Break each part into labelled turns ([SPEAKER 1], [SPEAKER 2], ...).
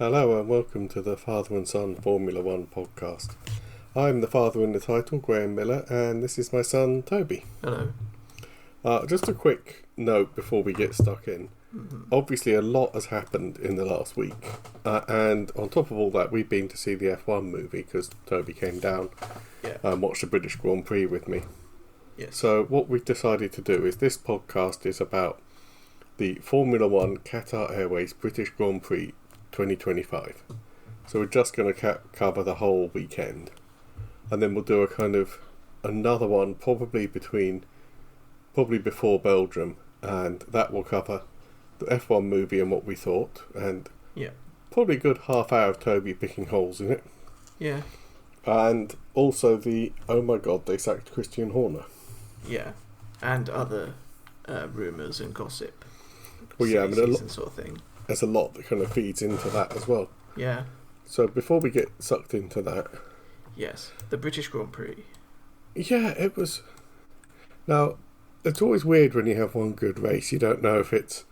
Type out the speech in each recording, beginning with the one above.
[SPEAKER 1] Hello and welcome to the Father and Son Formula One podcast. I'm the father in the title, Graham Miller, and this is my son, Toby.
[SPEAKER 2] Hello.
[SPEAKER 1] Just a quick note before we get stuck in. Obviously, a lot has happened in the last week, and on top of all that, we've been to see the F1 movie because Toby came down and watched the British Grand Prix with me.
[SPEAKER 2] Yes.
[SPEAKER 1] So what we've decided to do is this podcast is about the Formula One Qatar Airways British Grand Prix 2025. So we're just going to cover the whole weekend, and then we'll do a kind of another one probably before Belgium, and that will cover the F1 movie and what we thought, and probably a good half hour of Toby picking holes in it.
[SPEAKER 2] Yeah.
[SPEAKER 1] And also the oh my god, they sacked Christian Horner.
[SPEAKER 2] Yeah, and other rumours and gossip.
[SPEAKER 1] Well, yeah, I mean,
[SPEAKER 2] sort of thing.
[SPEAKER 1] There's a lot that kind of feeds into that as well.
[SPEAKER 2] Yeah.
[SPEAKER 1] So before we get sucked into that,
[SPEAKER 2] yes, the British Grand Prix.
[SPEAKER 1] Yeah, it was. Now, it's always weird when you have one good race. You don't know if it's,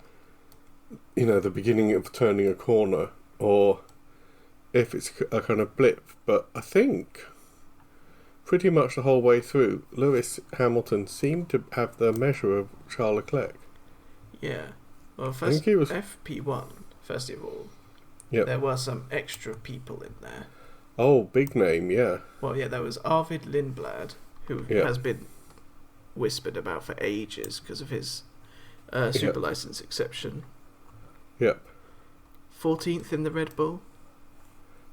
[SPEAKER 1] the beginning of turning a corner or if it's a kind of blip. But I think pretty much the whole way through, Lewis Hamilton seemed to have the measure of Charles Leclerc.
[SPEAKER 2] Yeah. Well, first, FP1, first of all, there were some extra people in there.
[SPEAKER 1] Oh, big name, yeah.
[SPEAKER 2] Well, yeah, there was Arvid Lindblad, who has been whispered about for ages because of his super license exception.
[SPEAKER 1] Yep.
[SPEAKER 2] 14th in the Red Bull.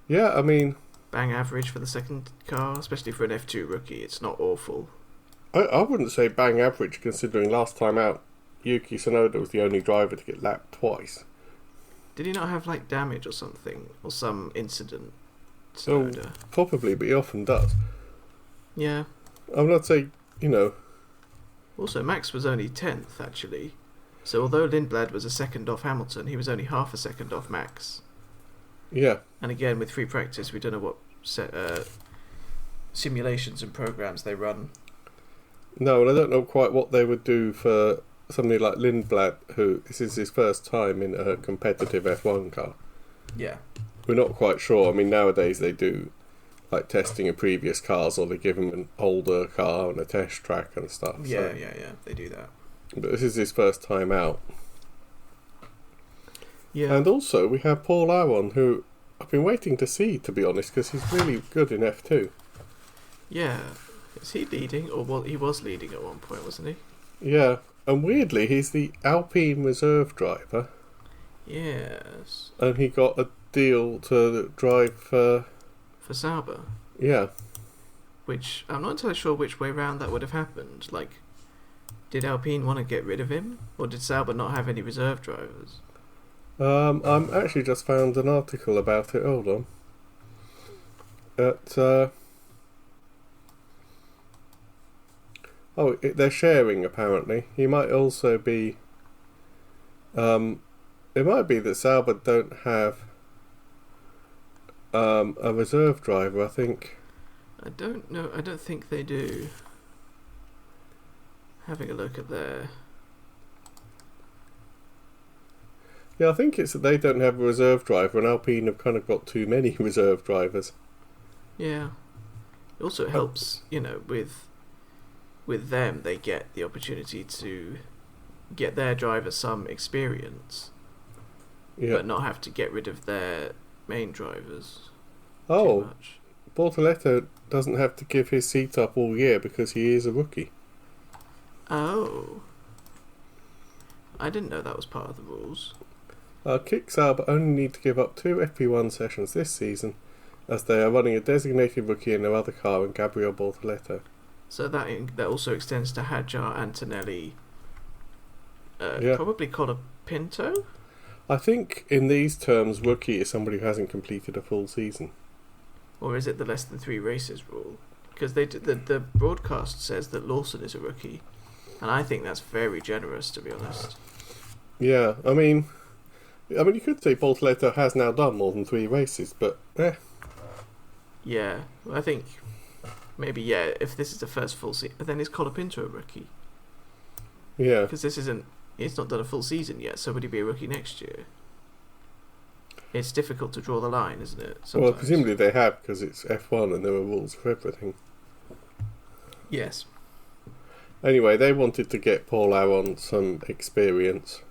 [SPEAKER 1] Yeah, I mean,
[SPEAKER 2] bang average for the second car, especially for an F2 rookie. It's not awful.
[SPEAKER 1] I wouldn't say bang average, considering last time out, Yuki Tsunoda was the only driver to get lapped twice.
[SPEAKER 2] Did he not have, damage or something? Or some incident?
[SPEAKER 1] Tsunoda? Oh, probably, but he often does.
[SPEAKER 2] Yeah.
[SPEAKER 1] I would not say,
[SPEAKER 2] Also, Max was only 10th, actually. So although Lindblad was a second off Hamilton, he was only half a second off Max.
[SPEAKER 1] Yeah.
[SPEAKER 2] And again, with free practice, we don't know what simulations and programs they run.
[SPEAKER 1] No, and I don't know quite what they would do for somebody like Lindblad, who this is his first time in a competitive F1 car.
[SPEAKER 2] Yeah.
[SPEAKER 1] We're not quite sure. I mean, nowadays they do testing of previous cars, or they give him an older car on a test track and stuff.
[SPEAKER 2] Yeah, they do that.
[SPEAKER 1] But this is his first time out.
[SPEAKER 2] Yeah.
[SPEAKER 1] And also we have Paul Aron, who I've been waiting to see, to be honest, because he's really good in F2.
[SPEAKER 2] Yeah. Is he leading? Or he was leading at one point, wasn't he?
[SPEAKER 1] Yeah. And weirdly, he's the Alpine reserve driver.
[SPEAKER 2] Yes.
[SPEAKER 1] And he got a deal to drive for
[SPEAKER 2] Sauber.
[SPEAKER 1] Yeah.
[SPEAKER 2] Which, I'm not entirely sure which way round that would have happened. Did Alpine want to get rid of him? Or did Sauber not have any reserve drivers?
[SPEAKER 1] I'm actually just found an article about it. Hold on. They're sharing, apparently. He might also be... it might be that Sauber don't have a reserve driver, I think.
[SPEAKER 2] I don't know. I don't think they do. Having a look at their...
[SPEAKER 1] Yeah, I think it's that they don't have a reserve driver, and Alpine have kind of got too many reserve drivers.
[SPEAKER 2] Yeah. It also helps, with them, they get the opportunity to get their driver some experience, but not have to get rid of their main drivers too much.
[SPEAKER 1] Bortoleto doesn't have to give his seat up all year because he is a rookie.
[SPEAKER 2] Oh. I didn't know that was part of the rules.
[SPEAKER 1] Kick Sauber only need to give up 2 FP1 sessions this season, as they are running a designated rookie in their other car in Gabriel Bortoleto.
[SPEAKER 2] So that also extends to Hadjar, Antonelli, probably Colapinto?
[SPEAKER 1] I think in these terms, rookie is somebody who hasn't completed a full season.
[SPEAKER 2] Or is it the less than 3 races rule? Because the broadcast says that Lawson is a rookie, and I think that's very generous, to be honest.
[SPEAKER 1] Yeah, I mean, you could say Bortoleto has now done more than 3 races, but
[SPEAKER 2] Yeah, I think maybe, if this is the first full season, but then is Colapinto a rookie?
[SPEAKER 1] Yeah.
[SPEAKER 2] Because he's not done a full season yet, so would he be a rookie next year? It's difficult to draw the line, isn't it? Sometimes.
[SPEAKER 1] Well, presumably they have, because it's F1 and there are rules for everything.
[SPEAKER 2] Yes.
[SPEAKER 1] Anyway, they wanted to get Paul Aron some experience.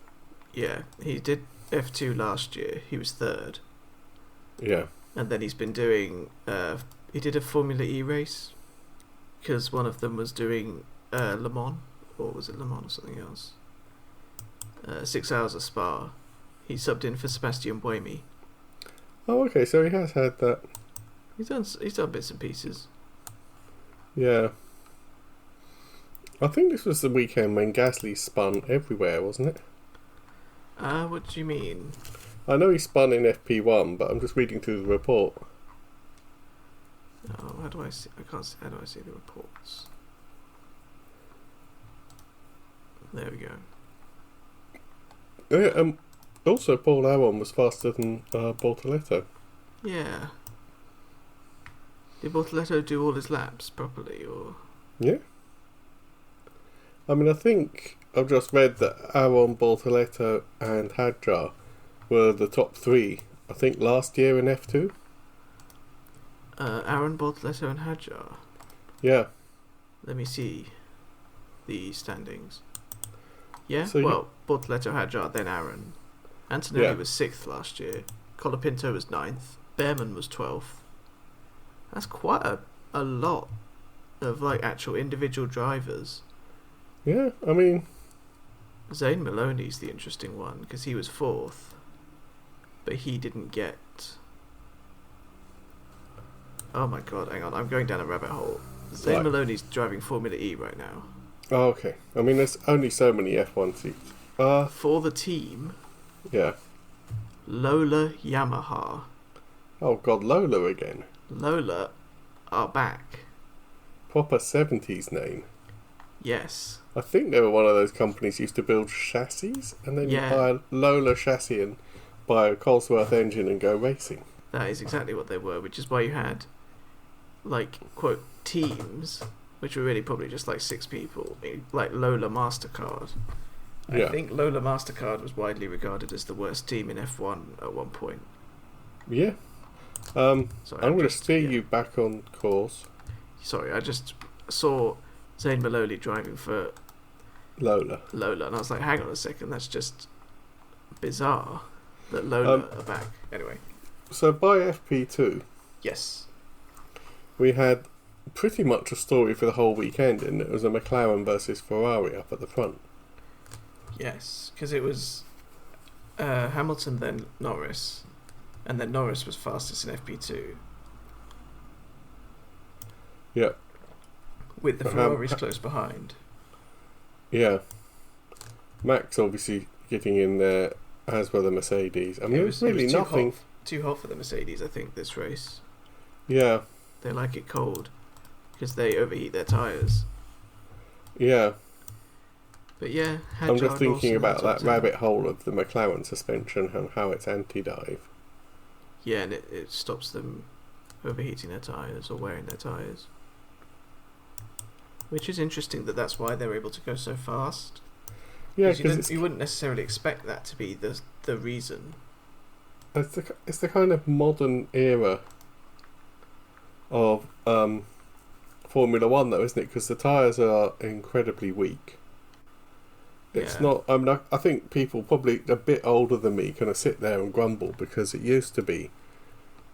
[SPEAKER 2] Yeah, he did F2 last year. He was third.
[SPEAKER 1] Yeah.
[SPEAKER 2] And then he's been doing... he did a Formula E race, because one of them was doing Le Mans, or was it Le Mans or something else? 6 Hours of Spa. He subbed in for Sebastian Buemi.
[SPEAKER 1] Oh, okay, so he has had that.
[SPEAKER 2] He's done bits and pieces.
[SPEAKER 1] Yeah. I think this was the weekend when Gasly spun everywhere, wasn't it?
[SPEAKER 2] What do you mean?
[SPEAKER 1] I know he spun in FP1, but I'm just reading through the report.
[SPEAKER 2] Oh, how do I see? I can't see. How do I see the reports? There we go.
[SPEAKER 1] Yeah, also Paul Aron was faster than Bortoleto.
[SPEAKER 2] Yeah. Did Bortoleto do all his laps properly, or?
[SPEAKER 1] Yeah. I mean, I think I've just read that Aron, Bortoleto and Hadjar were the top three, I think, last year in F2.
[SPEAKER 2] Aaron, Bortoleto and Hadjar.
[SPEAKER 1] Yeah.
[SPEAKER 2] Let me see the standings. Yeah,
[SPEAKER 1] So
[SPEAKER 2] well, Bortoleto, Hadjar, then Aaron. Antonelli was 6th last year. Colapinto was 9th. Behrman was 12th. That's quite a lot of like actual individual drivers.
[SPEAKER 1] Yeah, I mean...
[SPEAKER 2] Zane Maloney's the interesting one, because he was 4th. But he didn't get... Oh my god, hang on, I'm going down a rabbit hole. Zane Maloney's driving Formula E right now.
[SPEAKER 1] Oh, okay. I mean, there's only so many F1 seats.
[SPEAKER 2] For the team...
[SPEAKER 1] Yeah.
[SPEAKER 2] Lola Yamaha.
[SPEAKER 1] Oh god, Lola again.
[SPEAKER 2] Lola are back.
[SPEAKER 1] Proper 70s name.
[SPEAKER 2] Yes.
[SPEAKER 1] I think they were one of those companies used to build chassis, and then you buy a Lola chassis and buy a Cosworth engine and go racing.
[SPEAKER 2] That is exactly what they were, which is why you had, like, quote, teams, which were really probably just like 6 people, like Lola MasterCard. I think Lola MasterCard was widely regarded as the worst team in F1 at one point.
[SPEAKER 1] Yeah. Sorry, I'm going to steer you back on course.
[SPEAKER 2] Sorry, I just saw Zane Maloney driving for
[SPEAKER 1] Lola,
[SPEAKER 2] and I was like, hang on a second, that's just bizarre that Lola are back. Anyway.
[SPEAKER 1] So by FP2...
[SPEAKER 2] Yes.
[SPEAKER 1] We had pretty much a story for the whole weekend, and it was a McLaren versus Ferrari up at the front.
[SPEAKER 2] Yes, because it was Hamilton, then Norris, and then Norris was fastest in FP2.
[SPEAKER 1] Yeah.
[SPEAKER 2] With the Ferraris close behind.
[SPEAKER 1] Yeah. Max obviously getting in there, as well the Mercedes. I mean, it was really nothing.
[SPEAKER 2] Too hot for the Mercedes, I think, this race.
[SPEAKER 1] Yeah.
[SPEAKER 2] They like it cold, because they overheat their tyres.
[SPEAKER 1] Yeah.
[SPEAKER 2] But yeah,
[SPEAKER 1] I'm just thinking about that rabbit hole of the McLaren suspension and how it's anti-dive.
[SPEAKER 2] Yeah, and it stops them overheating their tyres or wearing their tyres. Which is interesting that's why they're able to go so fast.
[SPEAKER 1] Yeah, because
[SPEAKER 2] you wouldn't necessarily expect that to be the reason.
[SPEAKER 1] It's the kind of modern era of Formula One, though, isn't it? Because the tyres are incredibly weak. It's not. I think people probably a bit older than me kind of sit there and grumble because it used to be,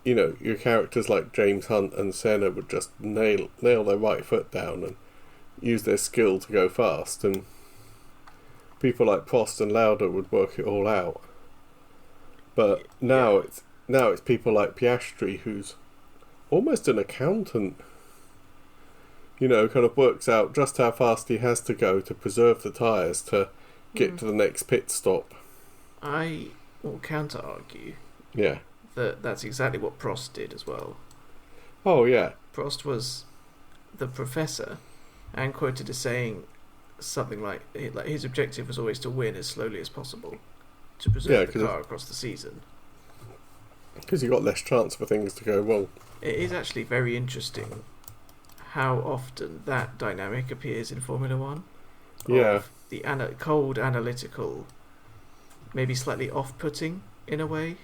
[SPEAKER 1] you know, your characters like James Hunt and Senna would just nail their right foot down and use their skill to go fast, and people like Prost and Lauda would work it all out. But now it's people like Piastri, who's almost an accountant. You know, kind of works out just how fast he has to go to preserve the tyres to get to the next pit stop.
[SPEAKER 2] I will counter-argue that's exactly what Prost did as well.
[SPEAKER 1] Oh, yeah.
[SPEAKER 2] Prost was the professor and quoted as saying something like his objective was always to win as slowly as possible to preserve the car across the season.
[SPEAKER 1] Because you got less chance for things to go wrong.
[SPEAKER 2] It is actually very interesting how often that dynamic appears in Formula One.
[SPEAKER 1] Yeah.
[SPEAKER 2] The cold, analytical, maybe slightly off-putting in a way,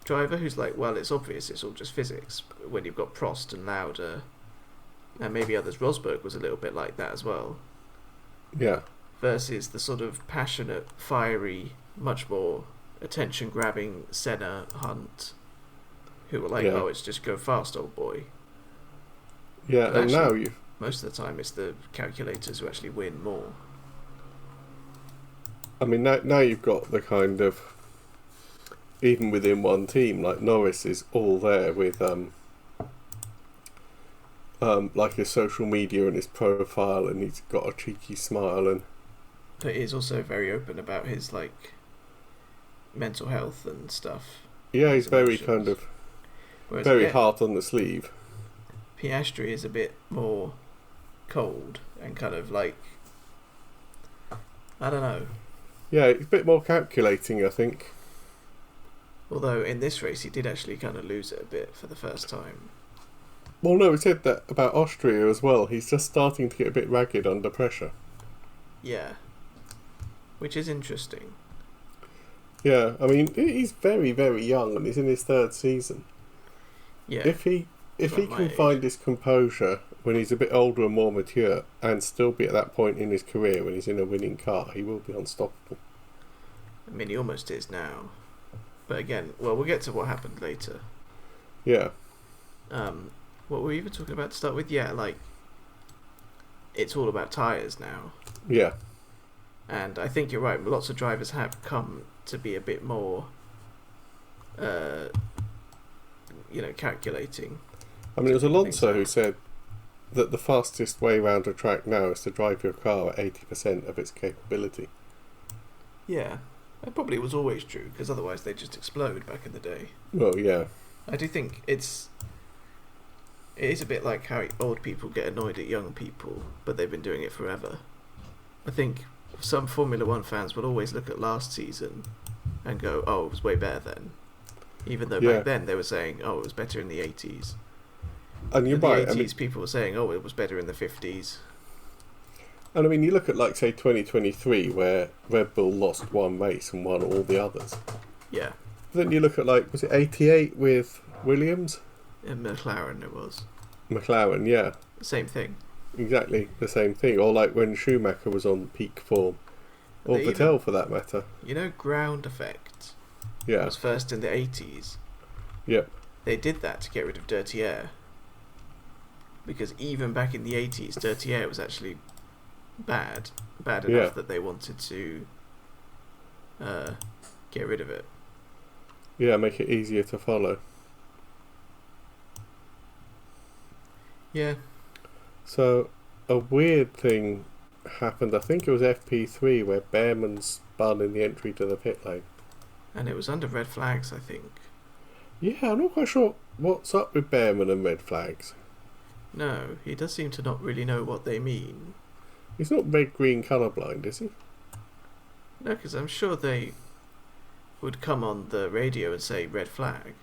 [SPEAKER 2] driver who's like, well, it's obvious, it's all just physics. But when you've got Prost and Lauda, and maybe others, Rosberg was a little bit like that as well.
[SPEAKER 1] Yeah.
[SPEAKER 2] Versus the sort of passionate, fiery, much more attention-grabbing Senna, Hunt, who were like, oh, it's just go fast, old boy.
[SPEAKER 1] Yeah,
[SPEAKER 2] but
[SPEAKER 1] and
[SPEAKER 2] actually,
[SPEAKER 1] now
[SPEAKER 2] most of the time it's the calculators who actually win more.
[SPEAKER 1] I mean, now you've got the kind of, even within one team, like Norris is all there with like his social media and his profile, and he's got a cheeky smile, and
[SPEAKER 2] but he's also very open about his like mental health and stuff.
[SPEAKER 1] Yeah, he's very kind of very hard on the sleeve.
[SPEAKER 2] Piastri is a bit more cold and kind of like, I don't know.
[SPEAKER 1] Yeah, he's a bit more calculating, I think.
[SPEAKER 2] Although in this race he did actually kind of lose it a bit for the first time.
[SPEAKER 1] Well, no, he said that about Austria as well. He's just starting to get a bit ragged under pressure.
[SPEAKER 2] Yeah. Which is interesting.
[SPEAKER 1] Yeah, I mean, he's very, very young and he's in his third season.
[SPEAKER 2] Yeah.
[SPEAKER 1] If he can find his composure when he's a bit older and more mature and still be at that point in his career when he's in a winning car, he will be unstoppable.
[SPEAKER 2] I mean, he almost is now. But again, well, we'll get to what happened later.
[SPEAKER 1] Yeah.
[SPEAKER 2] What were we even talking about to start with? Yeah, like, it's all about tyres now.
[SPEAKER 1] Yeah.
[SPEAKER 2] And I think you're right. Lots of drivers have come to be a bit more, calculating.
[SPEAKER 1] I mean, it was Alonso who said that the fastest way around a track now is to drive your car at 80% of its capability.
[SPEAKER 2] Yeah. That probably was always true, because otherwise they'd just explode back in the day.
[SPEAKER 1] Well, yeah.
[SPEAKER 2] I do think it is a bit like how old people get annoyed at young people, but they've been doing it forever. I think some Formula One fans will always look at last season and go, oh, it was way better then. Even though back then they were saying, oh, it was better in the 80s.
[SPEAKER 1] And you're right.
[SPEAKER 2] In the 80s, people were saying, oh, it was better in the 50s.
[SPEAKER 1] And I mean, you look at, like, say, 2023, where Red Bull lost one race and won all the others.
[SPEAKER 2] Yeah.
[SPEAKER 1] But then you look at, like, was it 88 with Williams?
[SPEAKER 2] In McLaren it was.
[SPEAKER 1] McLaren, yeah.
[SPEAKER 2] Same thing.
[SPEAKER 1] Exactly the same thing. Or like when Schumacher was on peak form. Or Vettel, for that matter.
[SPEAKER 2] You know, ground effect was first in the 80s.
[SPEAKER 1] Yep.
[SPEAKER 2] They did that to get rid of dirty air. Because even back in the 80s, dirty air was actually bad enough that they wanted to get rid of it.
[SPEAKER 1] Yeah, make it easier to follow.
[SPEAKER 2] Yeah.
[SPEAKER 1] So, a weird thing happened. I think it was FP3 where Behrman spun in the entry to the pit lane.
[SPEAKER 2] And it was under red flags, I think.
[SPEAKER 1] Yeah, I'm not quite sure what's up with Behrman and red flags.
[SPEAKER 2] No, he does seem to not really know what they mean.
[SPEAKER 1] He's not red-green colourblind, is he?
[SPEAKER 2] No, because I'm sure they would come on the radio and say red flag.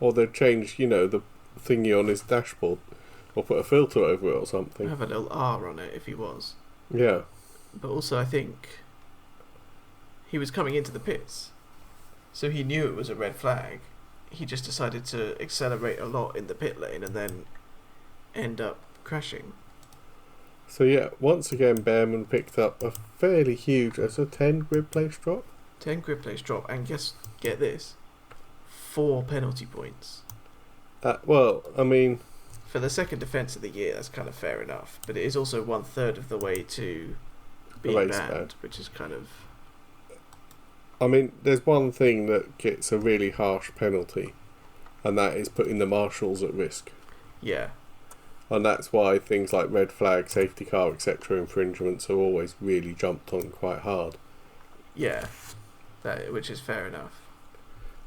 [SPEAKER 1] Or they'd change, the thingy on his dashboard. Or put a filter over it or something.
[SPEAKER 2] Have a little R on it if he was.
[SPEAKER 1] Yeah.
[SPEAKER 2] But also I think he was coming into the pits. So he knew it was a red flag. He just decided to accelerate a lot in the pit lane and then end up crashing.
[SPEAKER 1] So yeah, once again Behrman picked up a fairly huge, a 10 grid place drop.
[SPEAKER 2] 10 grid place drop, and get this, 4 penalty points.
[SPEAKER 1] Well, I mean,
[SPEAKER 2] for the second defence of the year, that's kind of fair enough. But it is also 1/3 of the way to being banned, which is kind of...
[SPEAKER 1] I mean, there's one thing that gets a really harsh penalty, and that is putting the marshals at risk.
[SPEAKER 2] Yeah.
[SPEAKER 1] And that's why things like red flag, safety car, etc. infringements are always really jumped on quite hard.
[SPEAKER 2] Yeah, which is fair enough.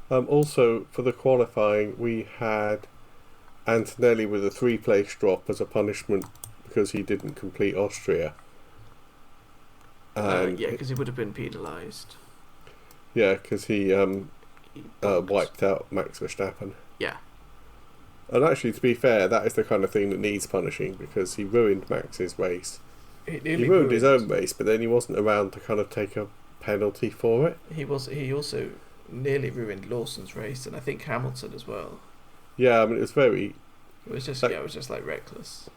[SPEAKER 1] Also, for the qualifying, we had Antonelli with a 3-place drop as a punishment because he didn't complete Austria.
[SPEAKER 2] Because he would have been penalised.
[SPEAKER 1] Yeah, because he wiped out Max Verstappen.
[SPEAKER 2] Yeah.
[SPEAKER 1] And actually, to be fair, that is the kind of thing that needs punishing because he ruined Max's race. He ruined his own race, but then he wasn't around to kind of take a penalty for it.
[SPEAKER 2] He also nearly ruined Lawson's race, and I think Hamilton as well.
[SPEAKER 1] Yeah, I mean, it was very...
[SPEAKER 2] It was just, it was just like reckless.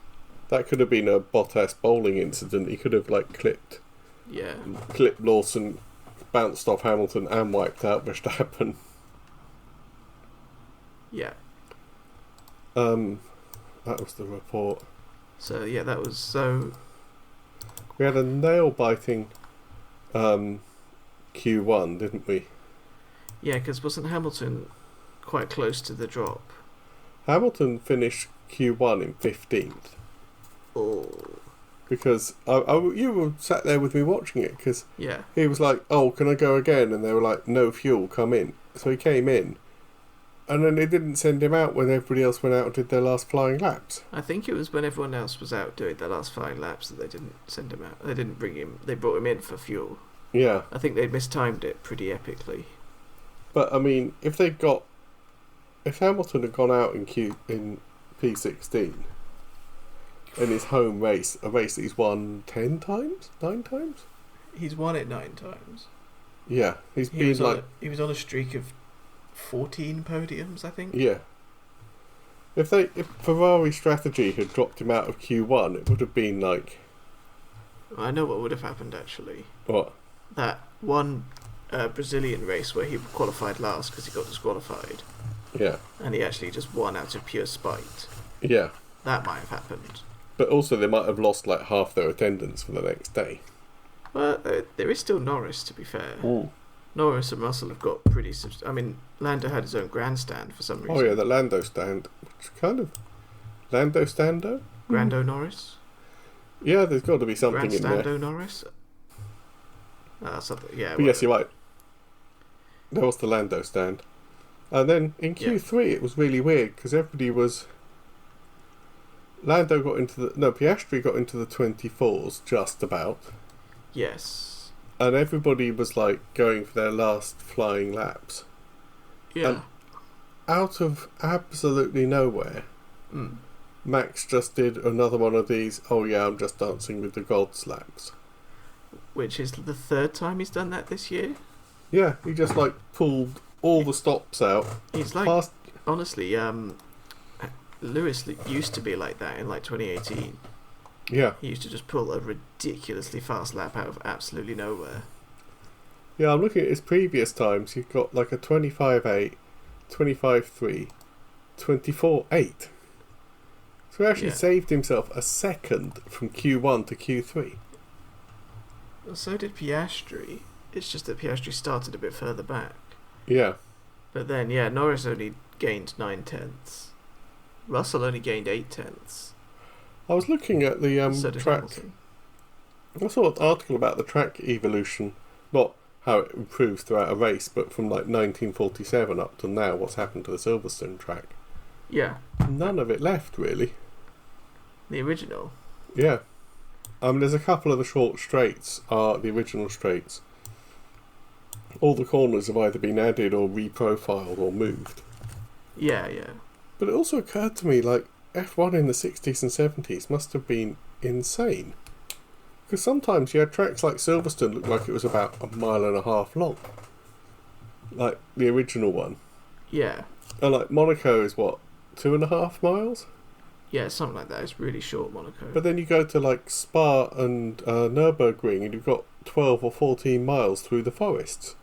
[SPEAKER 1] That could have been a Bottas bowling incident. He could have like clipped Lawson, bounced off Hamilton, and wiped out Verstappen.
[SPEAKER 2] Yeah.
[SPEAKER 1] That was the report.
[SPEAKER 2] So yeah, that was so.
[SPEAKER 1] We had a nail-biting Q1, didn't we?
[SPEAKER 2] Yeah, because wasn't Hamilton quite close to the drop?
[SPEAKER 1] Hamilton finished Q1 in 15th.
[SPEAKER 2] Oh.
[SPEAKER 1] Because you were sat there with me watching it, because
[SPEAKER 2] yeah,
[SPEAKER 1] he was like, "Oh, can I go again?" And they were like, "No fuel, come in." So he came in, and then they didn't send him out when everybody else went out and did their last flying laps.
[SPEAKER 2] I think it was when everyone else was out doing their last flying laps that they didn't send him out. They didn't bring him. They brought him in for fuel.
[SPEAKER 1] Yeah.
[SPEAKER 2] I think they mistimed it pretty epically.
[SPEAKER 1] But I mean, if Hamilton had gone out in P16 in his home race, a race that he's won 9 times?
[SPEAKER 2] He's won it 9 times.
[SPEAKER 1] Yeah, he was
[SPEAKER 2] on a streak of 14 podiums, I think.
[SPEAKER 1] Yeah. If Ferrari strategy had dropped him out of Q1, it would have been like...
[SPEAKER 2] I know what would have happened, actually.
[SPEAKER 1] What?
[SPEAKER 2] That one Brazilian race where he qualified last because he got disqualified.
[SPEAKER 1] Yeah.
[SPEAKER 2] And he actually just won out of pure spite.
[SPEAKER 1] Yeah.
[SPEAKER 2] That might have happened.
[SPEAKER 1] But also they might have lost like half their attendance for the next day.
[SPEAKER 2] Well, there is still Norris, to be fair.
[SPEAKER 1] Mm.
[SPEAKER 2] Norris and Russell have got pretty... I mean, Lando had his own grandstand for some reason.
[SPEAKER 1] Oh yeah, the Lando stand. Which kind of... Lando stando?
[SPEAKER 2] Grando Norris?
[SPEAKER 1] Yeah, there's got to be something in there.
[SPEAKER 2] Grandstando Norris? Something, yeah.
[SPEAKER 1] But yes, you're right. There was the Lando stand. And then in Q3 it was really weird because everybody was... Piastri got into the 24s just about.
[SPEAKER 2] Yes.
[SPEAKER 1] And everybody was like going for their last flying laps.
[SPEAKER 2] Yeah.
[SPEAKER 1] And out of absolutely nowhere, Max just did another one of these, "Oh yeah, I'm just dancing with the gods" laps.
[SPEAKER 2] Which is the 3rd time he's done that this year?
[SPEAKER 1] Yeah, he just like pulled all the stops out.
[SPEAKER 2] He's like, honestly, Lewis used to be like that in like 2018.
[SPEAKER 1] Yeah.
[SPEAKER 2] He used to just pull a ridiculously fast lap out of absolutely nowhere.
[SPEAKER 1] Yeah, I'm looking at his previous times. He's got like a 25.8, 25.3, 24.8. So he actually saved himself a second from Q1 to Q3.
[SPEAKER 2] Well, so did Piastri. It's just that Piastri started a bit further back.
[SPEAKER 1] Yeah.
[SPEAKER 2] But then, Norris only gained 9/10. Russell only gained 8/10.
[SPEAKER 1] I was looking at the
[SPEAKER 2] So did
[SPEAKER 1] track.
[SPEAKER 2] Hamilton.
[SPEAKER 1] I saw an article about the track evolution, not how it improves throughout a race, but from like 1947 up to now, what's happened to the Silverstone track.
[SPEAKER 2] Yeah.
[SPEAKER 1] None of it left, really.
[SPEAKER 2] The original?
[SPEAKER 1] Yeah. There's a couple of the short straights are the original straights. All the corners have either been added or reprofiled or moved.
[SPEAKER 2] Yeah, yeah.
[SPEAKER 1] But it also occurred to me, like, F1 in the 60s and 70s must have been insane. Because sometimes you had tracks like Silverstone look like it was about 1.5 miles long. Like the original one.
[SPEAKER 2] Yeah.
[SPEAKER 1] And like Monaco is what, 2.5 miles?
[SPEAKER 2] Yeah, something like that. It's really short, Monaco.
[SPEAKER 1] But then you go to like Spa and Nürburgring and you've got 12 or 14 miles through the forests.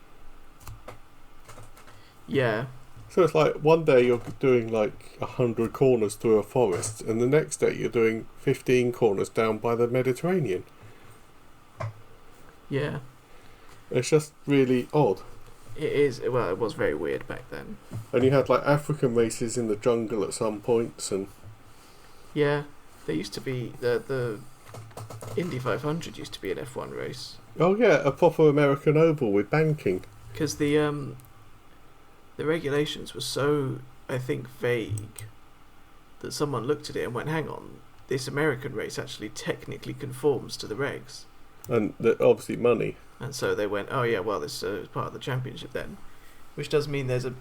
[SPEAKER 2] Yeah.
[SPEAKER 1] So it's like one day you're doing like 100 corners through a forest and the next day you're doing 15 corners down by the Mediterranean.
[SPEAKER 2] Yeah.
[SPEAKER 1] It's just really odd.
[SPEAKER 2] It is. Well, it was very weird back then.
[SPEAKER 1] And you had like African races in the jungle at some points and...
[SPEAKER 2] Yeah. There used to be... The Indy 500 used to be an F1 race.
[SPEAKER 1] Oh yeah, a proper American oval with banking.
[SPEAKER 2] Because the regulations were so, I think, vague that someone looked at it and went, hang on, this American race actually technically conforms to the regs.
[SPEAKER 1] And obviously money.
[SPEAKER 2] And so they went, oh yeah, well, this is part of the championship then. Which does mean there's a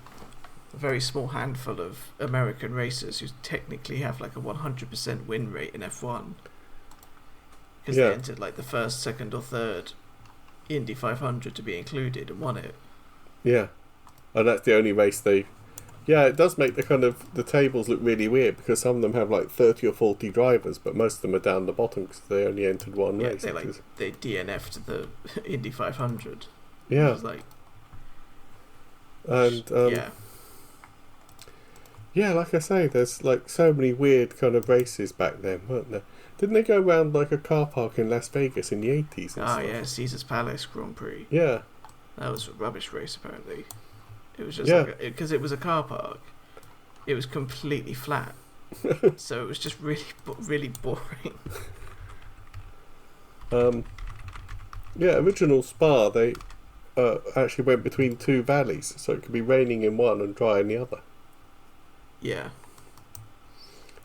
[SPEAKER 2] very small handful of American racers who technically have like a 100% win rate in F1. Because they entered like the first, second or third Indy 500 to be included and won it.
[SPEAKER 1] Yeah. And that's the only race they... Yeah, it does make the tables look really weird because some of them have like 30 or 40 drivers, but most of them are down the bottom because they only entered one race.
[SPEAKER 2] They DNF'd the Indy 500.
[SPEAKER 1] Yeah.
[SPEAKER 2] It was like...
[SPEAKER 1] And
[SPEAKER 2] yeah.
[SPEAKER 1] Yeah, like I say, there's like so many weird kind of races back then, weren't there? Didn't they go around like a car park in Las Vegas in the 80s?
[SPEAKER 2] Ah, yeah, Caesar's Palace Grand Prix.
[SPEAKER 1] Yeah.
[SPEAKER 2] That was a rubbish race, apparently. It was just because it was a car park. It was completely flat, so it was just really boring.
[SPEAKER 1] Yeah, original Spa, they actually went between two valleys, so it could be raining in one and dry in the other.
[SPEAKER 2] Yeah.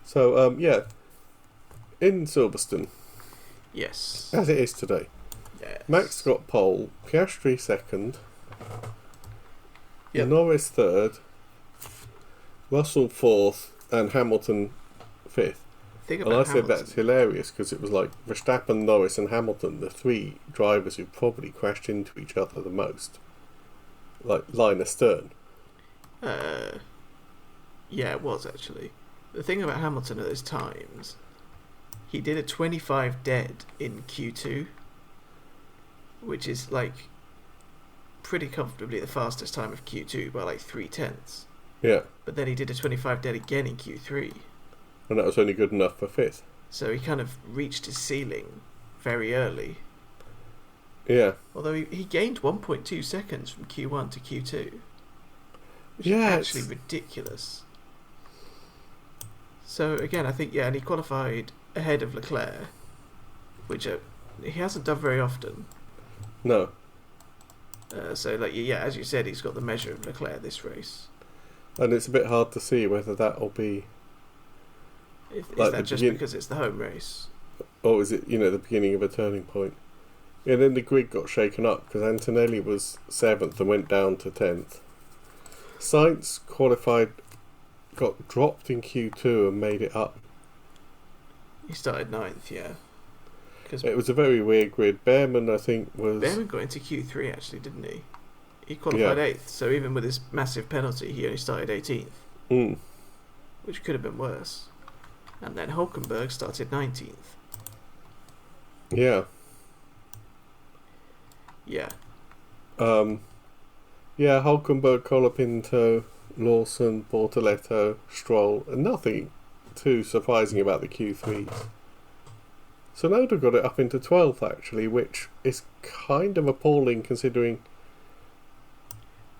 [SPEAKER 1] So, yeah, in Silverstone.
[SPEAKER 2] Yes.
[SPEAKER 1] As it is today.
[SPEAKER 2] Yes.
[SPEAKER 1] Max got pole, Piastri second,
[SPEAKER 2] Yep.
[SPEAKER 1] Norris third, Russell fourth, and Hamilton fifth.
[SPEAKER 2] And
[SPEAKER 1] I said that's hilarious because it was like Verstappen, Norris, and Hamilton, the three drivers who probably crashed into each other the most, like line astern.
[SPEAKER 2] Yeah, it was actually. The thing about Hamilton at those times, he did a 25 dead in Q2, which is like pretty comfortably the fastest time of Q2 by like 0.3.
[SPEAKER 1] Yeah.
[SPEAKER 2] But then he did a 25 dead again in Q3.
[SPEAKER 1] And that was only good enough for fifth.
[SPEAKER 2] So he kind of reached his ceiling very early.
[SPEAKER 1] Yeah.
[SPEAKER 2] Although he gained 1.2 seconds from Q1 to Q2. Which
[SPEAKER 1] is
[SPEAKER 2] actually ridiculous. So again, I think, and he qualified ahead of Leclerc, which he hasn't done very often.
[SPEAKER 1] No.
[SPEAKER 2] So, as you said, he's got the measure of Leclerc this race.
[SPEAKER 1] And it's a bit hard to see whether that will be...
[SPEAKER 2] Is that just because it's the home race?
[SPEAKER 1] Or is it, the beginning of a turning point? Yeah, then the grid got shaken up because Antonelli was 7th and went down to 10th. Sainz got dropped in Q2 and made it up.
[SPEAKER 2] He started 9th, yeah.
[SPEAKER 1] It was a very weird grid. Behrman, I think, was...
[SPEAKER 2] Behrman got into Q3, actually, didn't he? He qualified 8th, so even with his massive penalty, he only started 18th. Which could have been worse. And then Hulkenberg started 19th.
[SPEAKER 1] Yeah.
[SPEAKER 2] Yeah.
[SPEAKER 1] Yeah, Hulkenberg, Colapinto, Lawson, Bortoletto, Stroll, and nothing too surprising about the Q3s. Sonoda got it up into 12th, actually, which is kind of appalling considering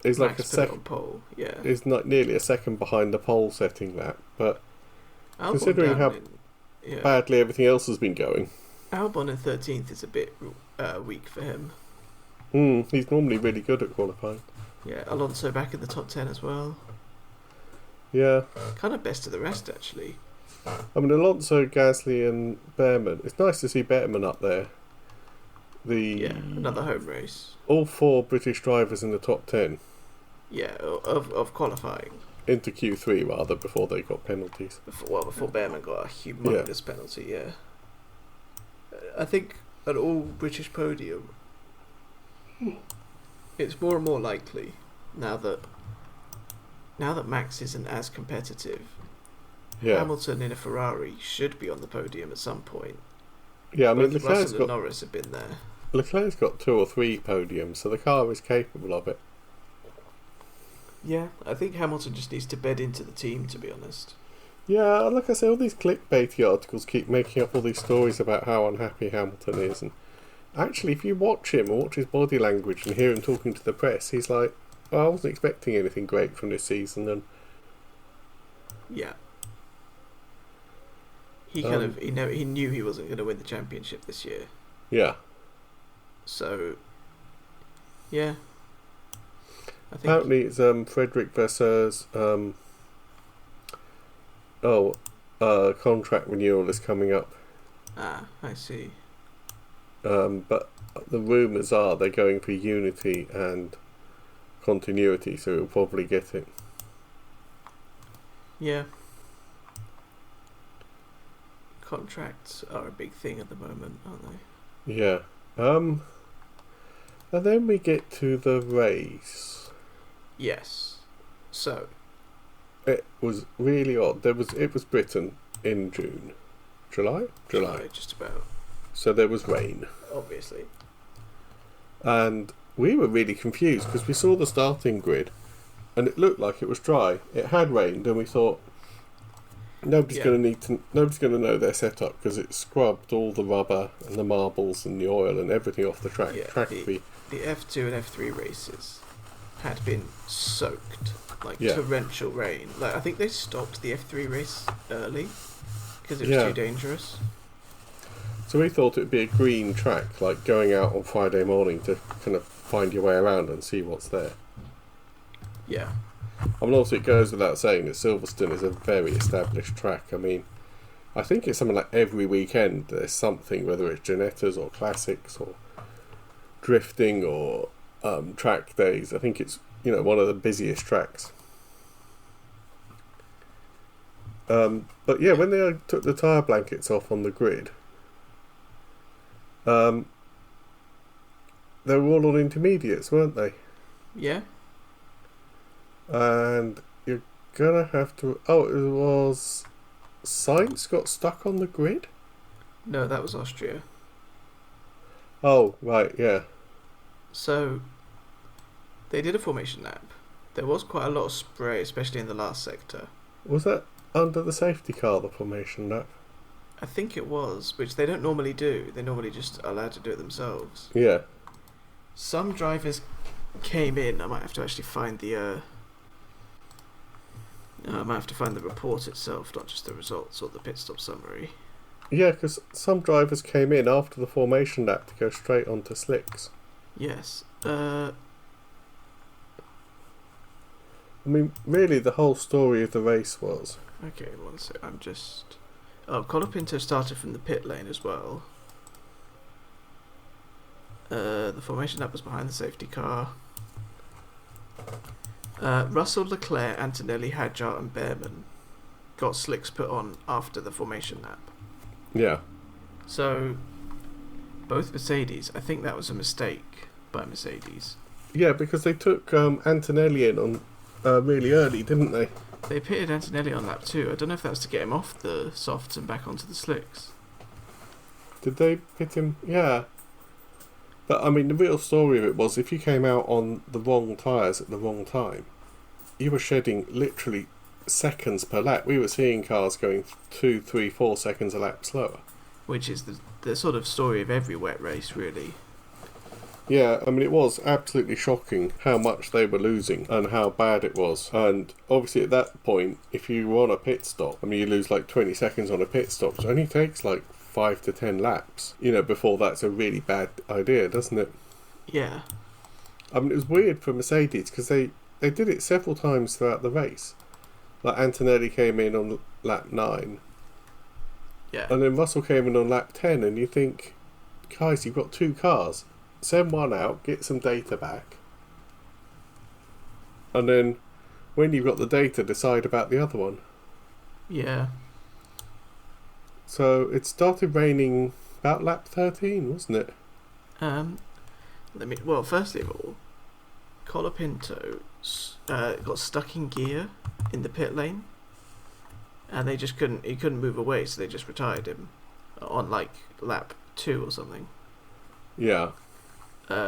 [SPEAKER 1] it's like a second
[SPEAKER 2] pole. Yeah,
[SPEAKER 1] it's not nearly a second behind the pole setting lap, but considering how badly everything else has been going,
[SPEAKER 2] Albon in 13th is a bit weak for him.
[SPEAKER 1] He's normally really good at qualifying.
[SPEAKER 2] Yeah, Alonso back in the top 10 as well.
[SPEAKER 1] Yeah,
[SPEAKER 2] kind of best of the rest actually.
[SPEAKER 1] I mean, Alonso, Gasly, and Behrman. It's nice to see Behrman up there.
[SPEAKER 2] Another home race.
[SPEAKER 1] All 4 British drivers in the top 10.
[SPEAKER 2] Yeah, of qualifying.
[SPEAKER 1] Into Q3 rather, before they got penalties.
[SPEAKER 2] Before Behrman got a humongous penalty. Yeah. I think an all British podium. It's more and more likely now that Max isn't as competitive.
[SPEAKER 1] Yeah.
[SPEAKER 2] Hamilton in a Ferrari should be on the podium at some point.
[SPEAKER 1] Yeah, I mean,
[SPEAKER 2] Russell and Norris have been there.
[SPEAKER 1] Leclerc's got 2 or 3 podiums, so the car is capable of it.
[SPEAKER 2] Yeah, I think Hamilton just needs to bed into the team, to be honest.
[SPEAKER 1] Yeah, like I say, all these clickbaity articles keep making up all these stories about how unhappy Hamilton is, and actually, if you watch him and watch his body language and hear him talking to the press, he's like, I wasn't expecting anything great from this season, and
[SPEAKER 2] yeah. He he knew he wasn't going to win the championship this year.
[SPEAKER 1] Yeah.
[SPEAKER 2] So, yeah. I think
[SPEAKER 1] apparently it's Frederick Vasseurs' contract renewal is coming up.
[SPEAKER 2] Ah, I see.
[SPEAKER 1] But the rumours are they're going for unity and continuity, so he'll probably get it.
[SPEAKER 2] Yeah. Contracts are a big thing at the moment, aren't they?
[SPEAKER 1] Yeah. And then we get to the race.
[SPEAKER 2] Yes. So
[SPEAKER 1] It was really odd. It was Britain in June. July? July.
[SPEAKER 2] Just about.
[SPEAKER 1] So there was rain.
[SPEAKER 2] Obviously.
[SPEAKER 1] And we were really confused because we saw the starting grid and it looked like it was dry. It had rained and we thought nobody's going to know their setup because it scrubbed all the rubber and the marbles and the oil and everything off the track.
[SPEAKER 2] Yeah, the F2 and F3 races had been soaked, torrential rain. Like, I think they stopped the F3 race early because it was too dangerous.
[SPEAKER 1] So we thought it would be a green track, like going out on Friday morning to kind of find your way around and see what's there.
[SPEAKER 2] Yeah.
[SPEAKER 1] I mean, also it goes without saying that Silverstone is a very established track. I mean, I think it's something like every weekend there's something, whether it's Ginettas or Classics or drifting or track days. I think it's, one of the busiest tracks. But yeah, when they took the tyre blankets off on the grid, they were all on intermediates, weren't they?
[SPEAKER 2] Yeah.
[SPEAKER 1] And you're gonna have to... Oh, it was... Sainz got stuck on the grid?
[SPEAKER 2] No, that was Austria.
[SPEAKER 1] Oh, right, yeah.
[SPEAKER 2] So, they did a formation lap. There was quite a lot of spray, especially in the last sector.
[SPEAKER 1] Was that under the safety car, the formation lap?
[SPEAKER 2] I think it was, which they don't normally do. They normally just are allowed to do it themselves.
[SPEAKER 1] Yeah.
[SPEAKER 2] Some drivers came in. I might have to actually find the... I might have to find the report itself, not just the results or the pit stop summary.
[SPEAKER 1] Yeah, because some drivers came in after the formation lap to go straight onto slicks.
[SPEAKER 2] Yes.
[SPEAKER 1] I mean, really, the whole story of the race was...
[SPEAKER 2] Okay, one sec. I'm just... Oh, Colapinto started from the pit lane as well. The formation lap was behind the safety car. Russell, Leclerc, Antonelli, Hadjar and Behrman got slicks put on after the formation lap.
[SPEAKER 1] Yeah.
[SPEAKER 2] So, both Mercedes, I think that was a mistake by Mercedes.
[SPEAKER 1] Yeah, because they took Antonelli in on really early, didn't they?
[SPEAKER 2] They pitted Antonelli on lap 2. I don't know if that was to get him off the softs and back onto the slicks.
[SPEAKER 1] Did they pit him? Yeah. But, I mean, the real story of it was if you came out on the wrong tyres at the wrong time, you were shedding literally seconds per lap. We were seeing cars going 2, 3, 4 seconds a lap slower.
[SPEAKER 2] Which is the sort of story of every wet race, really.
[SPEAKER 1] Yeah, I mean, it was absolutely shocking how much they were losing and how bad it was. And obviously at that point, if you were on a pit stop, I mean, you lose like 20 seconds on a pit stop. So it only takes like 5 to 10 laps, before that's a really bad idea, doesn't it?
[SPEAKER 2] Yeah.
[SPEAKER 1] I mean, it was weird for Mercedes because they did it several times throughout the race. Like Antonelli came in on lap 9.
[SPEAKER 2] Yeah.
[SPEAKER 1] And then Russell came in on lap 10 and you think, guys, you've got 2 cars. Send one out, get some data back. And then when you've got the data, decide about the other one.
[SPEAKER 2] Yeah.
[SPEAKER 1] So it started raining about lap 13, wasn't it?
[SPEAKER 2] Well, firstly of all, Colapinto got stuck in gear in the pit lane, and he couldn't move away, so they just retired him on like lap 2 or something.
[SPEAKER 1] Yeah.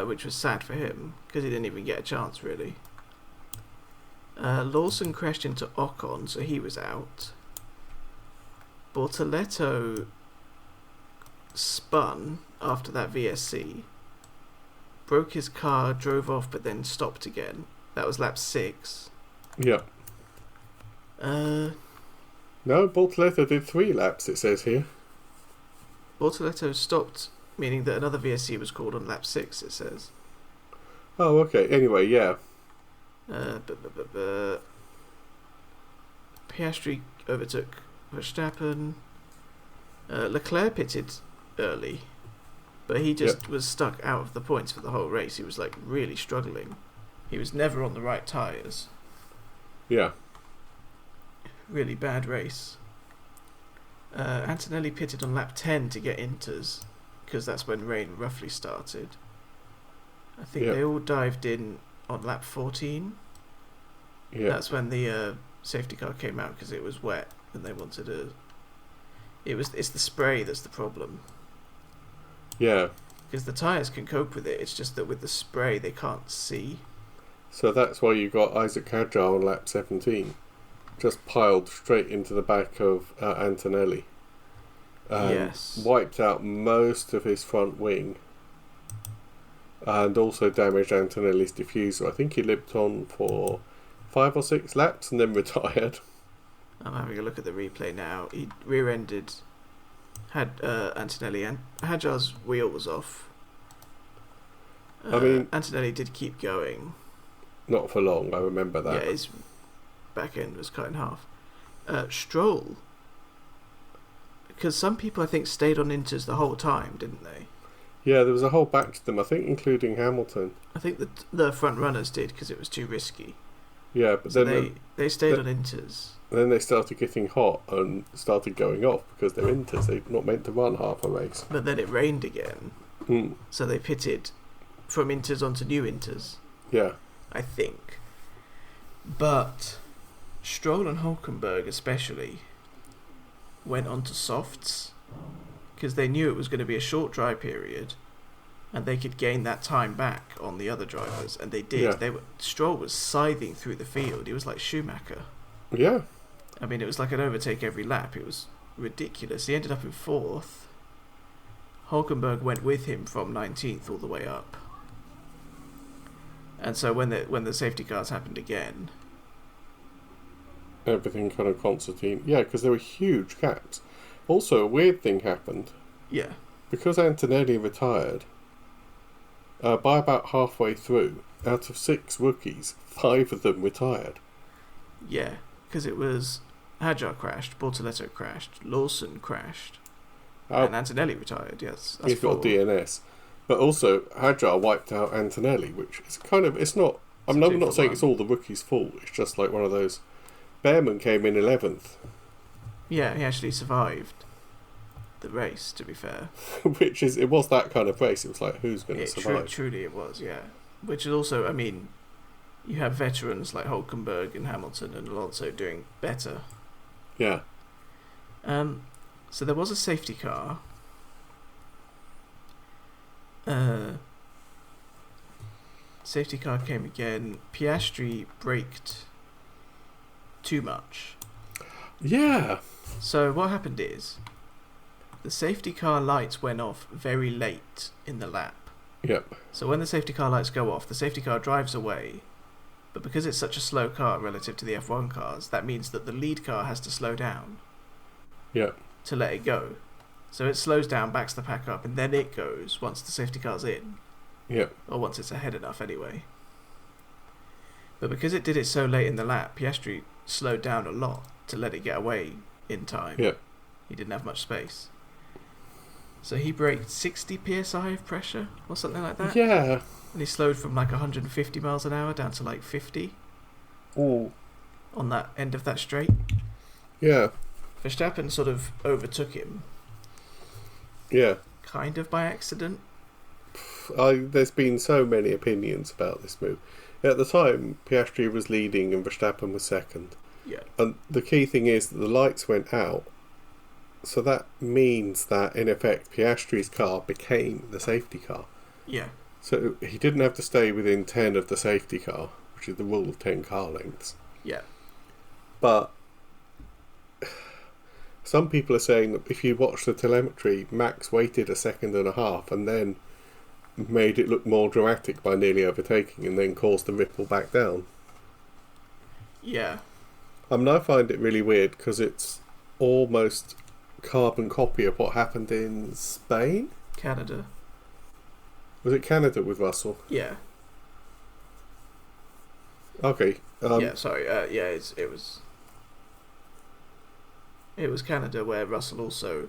[SPEAKER 2] Which was sad for him because he didn't even get a chance really. Lawson crashed into Ocon, so he was out. Bortoletto spun after that VSC, broke his car, drove off, but then stopped again. That was lap 6.
[SPEAKER 1] Yeah.
[SPEAKER 2] No,
[SPEAKER 1] Bortoletto did 3 laps, it says here.
[SPEAKER 2] Bortoletto stopped, meaning that another VSC was called on lap 6, it says.
[SPEAKER 1] Oh, okay. Anyway, yeah.
[SPEAKER 2] Piastri overtook Verstappen. Leclerc pitted early, but he just was stuck out of the points for the whole race. He was like really struggling. He was never on the right tyres.
[SPEAKER 1] Yeah.
[SPEAKER 2] Really bad race. Antonelli pitted on lap 10 to get inters, because that's when rain roughly started. I think they all dived in on lap 14.
[SPEAKER 1] Yeah.
[SPEAKER 2] That's when the safety car came out because it was wet and they wanted a. It's the spray that's the problem.
[SPEAKER 1] Yeah.
[SPEAKER 2] Because the tyres can cope with it. It's just that with the spray they can't see.
[SPEAKER 1] So that's why you got Isaac Hadjar on lap 17, just piled straight into the back of Antonelli.
[SPEAKER 2] Yes.
[SPEAKER 1] Wiped out most of his front wing. And also damaged Antonelli's diffuser. I think he lived on for 5 or 6 laps and then retired.
[SPEAKER 2] I'm having a look at the replay now. He rear-ended, had Antonelli, and Hadjar's wheel was off.
[SPEAKER 1] I mean,
[SPEAKER 2] Antonelli did keep going.
[SPEAKER 1] Not for long, I remember that.
[SPEAKER 2] Yeah, his back end was cut in half. Stroll, because some people I think stayed on inters the whole time, didn't they?
[SPEAKER 1] Yeah, there was a whole batch of them, I think, including Hamilton.
[SPEAKER 2] I think the front runners did because it was too risky.
[SPEAKER 1] Yeah, but
[SPEAKER 2] So
[SPEAKER 1] then
[SPEAKER 2] they stayed on inters.
[SPEAKER 1] then they started getting hot and started going off because they're inters. They're not meant to run half a race.
[SPEAKER 2] But then it rained again, so they pitted from inters onto new inters.
[SPEAKER 1] Yeah.
[SPEAKER 2] I think. But Stroll and Hulkenberg especially went onto softs because they knew it was going to be a short dry period and they could gain that time back on the other drivers, and they did.
[SPEAKER 1] Yeah.
[SPEAKER 2] Stroll was scything through the field. He was like Schumacher.
[SPEAKER 1] Yeah.
[SPEAKER 2] I mean, it was like an overtake every lap. It was ridiculous. He ended up in 4th. Hulkenberg went with him from 19th all the way up. And so when the safety cars happened again,
[SPEAKER 1] Everything kind of Constantine. Yeah, because there were huge gaps. Also, a weird thing happened.
[SPEAKER 2] yeah,
[SPEAKER 1] Because Antonelli retired, by about halfway through, out of 6 rookies, 5 of them retired.
[SPEAKER 2] yeah, because it was Hadjar crashed, Bortoletto crashed, Lawson crashed, and Antonelli retired. Yes, that's
[SPEAKER 1] He's got
[SPEAKER 2] 4.
[SPEAKER 1] DNS. But also, Hadjar wiped out Antonelli, which is kind of, it's not, I'm
[SPEAKER 2] It's a
[SPEAKER 1] not saying
[SPEAKER 2] 2-for-1.
[SPEAKER 1] it's all the rookies' fault, it's just like one of those. Behrman came in 11th,
[SPEAKER 2] Yeah, he actually survived the race, to be fair.
[SPEAKER 1] which is, it was that kind of race, it was like, who's going to survive?
[SPEAKER 2] Truly it was, yeah. Which is also, I mean, you have veterans like Hulkenberg and Hamilton and Alonso doing better.
[SPEAKER 1] Yeah.
[SPEAKER 2] So there was a safety car. Safety car came again. Piastri braked too much.
[SPEAKER 1] Yeah.
[SPEAKER 2] So what happened is the safety car lights went off very late in the lap.
[SPEAKER 1] Yep.
[SPEAKER 2] So when the safety car lights go off, the safety car drives away. But because it's such a slow car relative to the F1 cars, that means that the lead car has to slow down
[SPEAKER 1] Yep.
[SPEAKER 2] to let it go. So it slows down, backs the pack up, and then it goes once the safety car's in.
[SPEAKER 1] Yep.
[SPEAKER 2] Or once it's ahead enough anyway. But because it did it so late in the lap, Piastri slowed down a lot to let it get away in time.
[SPEAKER 1] Yep.
[SPEAKER 2] He didn't have much space. So he braked 60 psi of pressure or something like that.
[SPEAKER 1] Yeah.
[SPEAKER 2] And he slowed from like 150 miles an hour down to like 50
[SPEAKER 1] Ooh.
[SPEAKER 2] on that end of that straight.
[SPEAKER 1] Yeah.
[SPEAKER 2] Verstappen sort of overtook him,
[SPEAKER 1] Yeah.
[SPEAKER 2] kind of by accident.
[SPEAKER 1] There's been so many opinions about this move. At the time, Piastri was leading and Verstappen was second.
[SPEAKER 2] Yeah.
[SPEAKER 1] And the key thing is that the lights went out. So that means that, in effect, Piastri's car became the safety car.
[SPEAKER 2] Yeah.
[SPEAKER 1] So he didn't have to stay within 10 of the safety car, which is the rule of 10 car lengths.
[SPEAKER 2] Yeah.
[SPEAKER 1] But some people are saying that if you watch the telemetry, Max waited a second and a half and then made it look more dramatic by nearly overtaking and then caused the ripple back down.
[SPEAKER 2] Yeah.
[SPEAKER 1] I mean, I find it really weird because it's almost carbon copy of what happened in Spain.
[SPEAKER 2] Canada.
[SPEAKER 1] Was it Canada with Russell?
[SPEAKER 2] Yeah.
[SPEAKER 1] Okay.
[SPEAKER 2] Yeah, sorry. Yeah, it was Canada where Russell also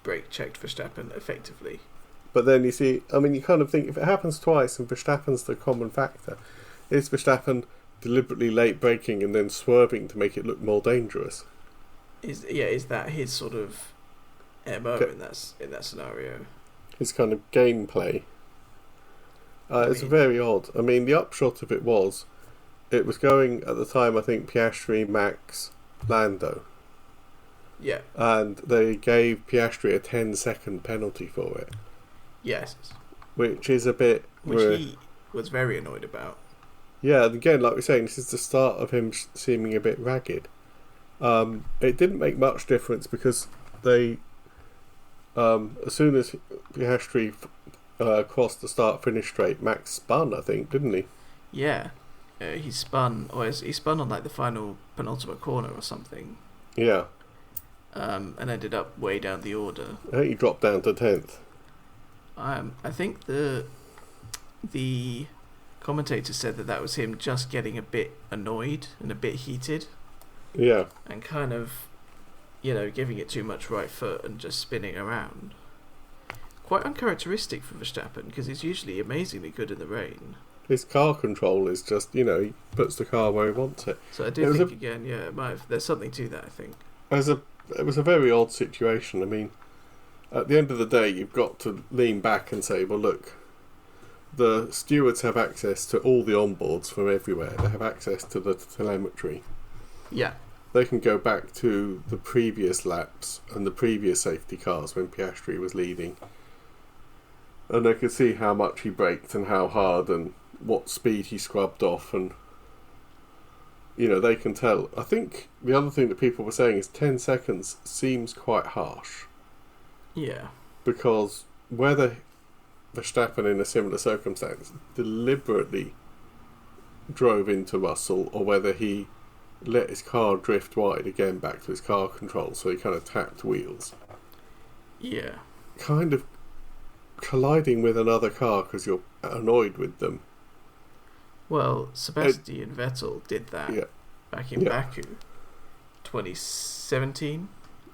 [SPEAKER 2] brake checked Verstappen effectively.
[SPEAKER 1] But then you see, I mean, you kind of think if it happens twice and Verstappen's the common factor, is Verstappen deliberately late braking and then swerving to make it look more dangerous?
[SPEAKER 2] Is that his sort of MO in that scenario?
[SPEAKER 1] His kind of gameplay. It's very odd. I mean, the upshot of it was it was going at the time, I think, Piastri, Max, Lando.
[SPEAKER 2] Yeah.
[SPEAKER 1] And they gave Piastri a 10-second penalty for it.
[SPEAKER 2] Yes.
[SPEAKER 1] Which is a bit...
[SPEAKER 2] Which he was very annoyed about.
[SPEAKER 1] Yeah, and again, like we're saying, this is the start of him seeming a bit ragged. It didn't make much difference because they... as soon as Piastri crossed the start-finish straight, Max spun, I think, didn't he?
[SPEAKER 2] Yeah. He spun on like the final penultimate corner or something.
[SPEAKER 1] Yeah.
[SPEAKER 2] And ended up way down the order.
[SPEAKER 1] I think he dropped down to 10th.
[SPEAKER 2] I think the commentator said that was him just getting a bit annoyed and a bit heated.
[SPEAKER 1] Yeah.
[SPEAKER 2] And kind of, giving it too much right foot and just spinning around. Quite uncharacteristic for Verstappen, because he's usually amazingly good in the rain.
[SPEAKER 1] His car control is just, he puts the car where he wants it.
[SPEAKER 2] So I do think, there's something to that, I think.
[SPEAKER 1] It was a very odd situation. I mean, at the end of the day, you've got to lean back and say, well, look, the stewards have access to all the onboards from everywhere. They have access to the telemetry.
[SPEAKER 2] Yeah.
[SPEAKER 1] They can go back to the previous laps and the previous safety cars when Piastri was leading. And they could see how much he braked and how hard and what speed he scrubbed off. And, they can tell. I think the other thing that people were saying is 10 seconds seems quite harsh.
[SPEAKER 2] Yeah.
[SPEAKER 1] Because whether Verstappen in a similar circumstance deliberately drove into Russell or whether he let his car drift wide again back to his car control, so he kind of tapped wheels.
[SPEAKER 2] Yeah.
[SPEAKER 1] Kind of colliding with another car because you're annoyed with them.
[SPEAKER 2] Well, Sebastian Vettel did that back in Baku 2017.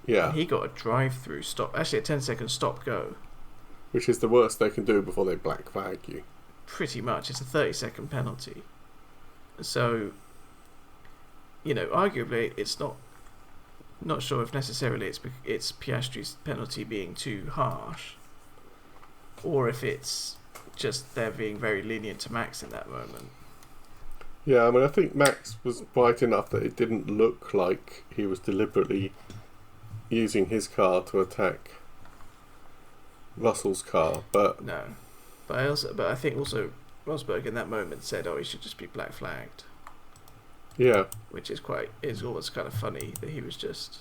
[SPEAKER 1] Yeah.
[SPEAKER 2] And he got a drive-through stop, actually a 10-second stop-go.
[SPEAKER 1] Which is the worst they can do before they black flag you.
[SPEAKER 2] Pretty much. It's a 30-second penalty. So, arguably it's not sure if necessarily it's Piastri's penalty being too harsh, or if it's just they're being very lenient to Max in that moment.
[SPEAKER 1] Yeah, I mean, I think Max was bright enough that it didn't look like he was deliberately using his car to attack Russell's car, but
[SPEAKER 2] no. But I think also Rosberg in that moment said, "Oh, he should just be black flagged."
[SPEAKER 1] Yeah,
[SPEAKER 2] which is always kind of funny that he was just.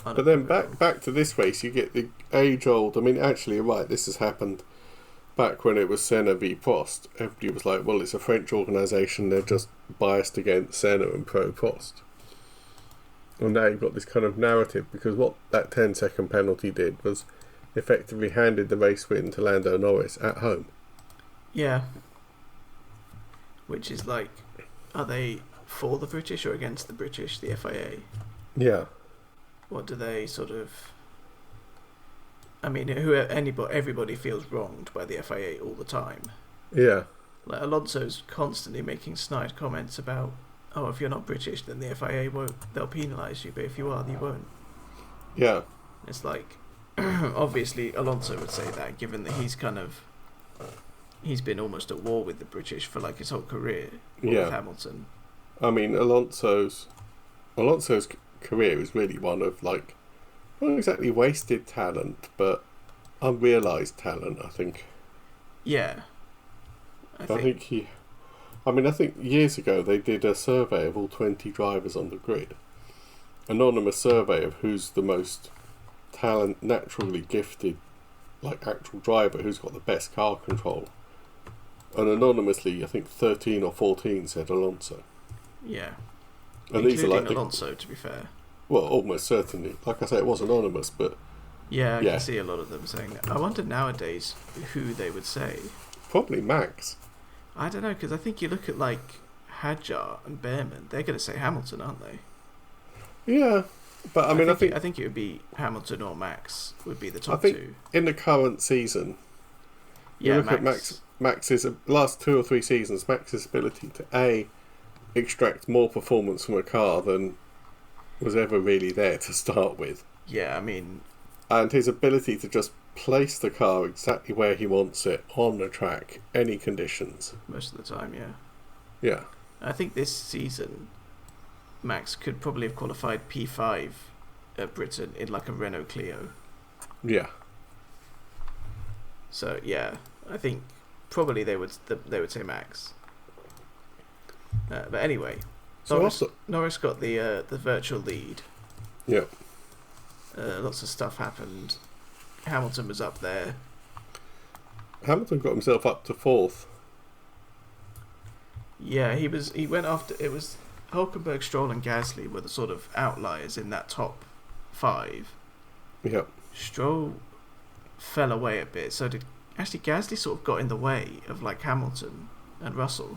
[SPEAKER 1] But then back to this race, you get the age-old. I mean, actually, you're right. This has happened back when it was Senna v Prost. Everybody was like, "Well, it's a French organisation; they're just biased against Senna and pro Prost." And now you've got this kind of narrative because what that 10-second penalty did was effectively handed the race win to Lando Norris at home.
[SPEAKER 2] Yeah. Which is like, are they for the British or against the British, the FIA?
[SPEAKER 1] Yeah.
[SPEAKER 2] What do they sort of... I mean, everybody feels wronged by the FIA all the time.
[SPEAKER 1] Yeah.
[SPEAKER 2] Like, Alonso's constantly making snide comments about, oh, if you're not British, then the FIA they'll penalise you, but if you are, you won't.
[SPEAKER 1] Yeah.
[SPEAKER 2] It's like, obviously Alonso would say that, given that he's been almost at war with the British for like his whole career with Hamilton.
[SPEAKER 1] I mean, Alonso's career is really one of like not exactly wasted talent, but unrealised talent, I think.
[SPEAKER 2] Yeah. I think
[SPEAKER 1] years ago they did a survey of all 20 drivers on the grid. Anonymous survey of who's the most naturally gifted, like actual driver who's got the best car control. And anonymously, I think 13 or 14 said Alonso.
[SPEAKER 2] Yeah.
[SPEAKER 1] And
[SPEAKER 2] including
[SPEAKER 1] these are like
[SPEAKER 2] Alonso, to be fair.
[SPEAKER 1] Well, almost certainly. Like I say, it was anonymous, but...
[SPEAKER 2] Yeah, I can see a lot of them saying that. I wonder nowadays who they would say.
[SPEAKER 1] Probably Max.
[SPEAKER 2] I don't know, because I think you look at, like, Hadjar and Behrman, they're going to say Hamilton, aren't they?
[SPEAKER 1] Yeah, but I
[SPEAKER 2] think it would be Hamilton or Max would be the top
[SPEAKER 1] two. I think
[SPEAKER 2] two.
[SPEAKER 1] In the current season, you look at Max's last 2 or 3 seasons, Max's ability to extract more performance from a car than was ever really there to start with.
[SPEAKER 2] Yeah, I mean...
[SPEAKER 1] And his ability to just place the car exactly where he wants it on the track, any conditions.
[SPEAKER 2] Most of the time, yeah.
[SPEAKER 1] Yeah.
[SPEAKER 2] I think this season, Max could probably have qualified P5 at Britain in like a Renault Clio.
[SPEAKER 1] Yeah.
[SPEAKER 2] So yeah, I think probably they would say Max. But anyway,
[SPEAKER 1] So
[SPEAKER 2] Norris got the virtual lead.
[SPEAKER 1] Yeah.
[SPEAKER 2] Lots of stuff happened. Hamilton was up there.
[SPEAKER 1] Hamilton got himself up to 4th.
[SPEAKER 2] Yeah, he went after. It was Hulkenberg, Stroll, and Gasly were the sort of outliers in that top 5.
[SPEAKER 1] Yeah.
[SPEAKER 2] Stroll fell away a bit. So did actually Gasly. Sort of got in the way of like Hamilton and Russell.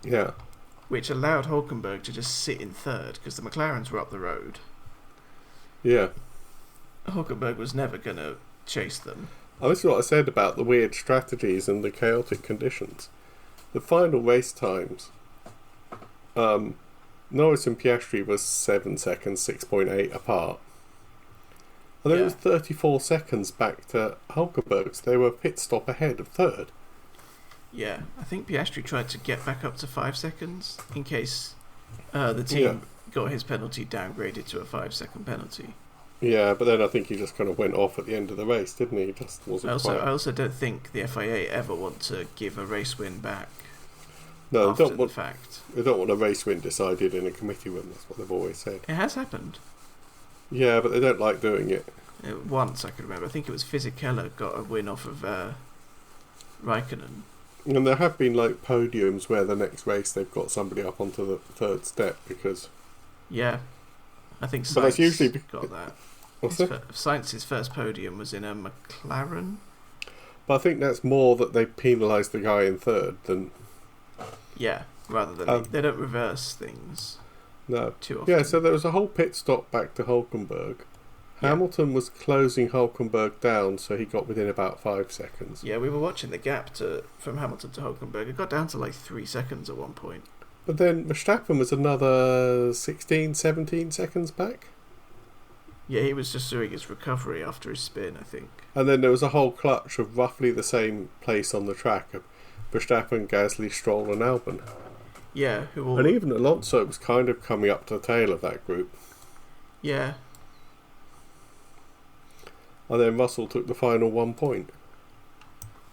[SPEAKER 1] Yeah.
[SPEAKER 2] Which allowed Hulkenberg to just sit in 3rd because the McLarens were up the road.
[SPEAKER 1] Yeah.
[SPEAKER 2] Hulkenberg was never going to chase them.
[SPEAKER 1] Oh, this is what I said about the weird strategies and the chaotic conditions. The final race times, Norris and Piastri was 7 seconds, 6.8 apart. And then it was 34 seconds back to Hulkenberg, so they were a pit stop ahead of 3rd.
[SPEAKER 2] Yeah, I think Piastri tried to get back up to 5 seconds in case the team got his penalty downgraded to a 5-second penalty.
[SPEAKER 1] Yeah, but then I think he just kind of went off at the end of the race, didn't he? He just wasn't
[SPEAKER 2] I also don't think the FIA ever want to give a race win back.
[SPEAKER 1] No,
[SPEAKER 2] after
[SPEAKER 1] they don't want
[SPEAKER 2] the fact.
[SPEAKER 1] They don't want a race win decided in a committee room. That's what they've always said.
[SPEAKER 2] It has happened.
[SPEAKER 1] Yeah, but they don't like doing it.
[SPEAKER 2] Once I can remember. I think it was Fisichella got a win off of Raikkonen.
[SPEAKER 1] And there have been like podiums where the next race they've got somebody up onto the 3rd step because.
[SPEAKER 2] Yeah, I think Sainz
[SPEAKER 1] but that's usually
[SPEAKER 2] got that.
[SPEAKER 1] Sainz's
[SPEAKER 2] first podium was in a McLaren.
[SPEAKER 1] But I think that's more that they penalise the guy in 3rd than.
[SPEAKER 2] Yeah, rather than they don't reverse things.
[SPEAKER 1] No.
[SPEAKER 2] Too often.
[SPEAKER 1] Yeah, so there was a whole pit stop back to Hulkenberg. Yeah. Hamilton was closing Hulkenberg down, so he got within about 5 seconds.
[SPEAKER 2] Yeah, we were watching the gap from Hamilton to Hulkenberg. It got down to like 3 seconds at one point.
[SPEAKER 1] But then Verstappen was another 16, 17 seconds back.
[SPEAKER 2] Yeah, he was just doing his recovery after his spin, I think.
[SPEAKER 1] And then there was a whole clutch of roughly the same place on the track of Verstappen, Gasly, Stroll and Albon.
[SPEAKER 2] Yeah,
[SPEAKER 1] and even Alonso was kind of coming up to the tail of that group.
[SPEAKER 2] Yeah.
[SPEAKER 1] And then Russell took the final 1 point.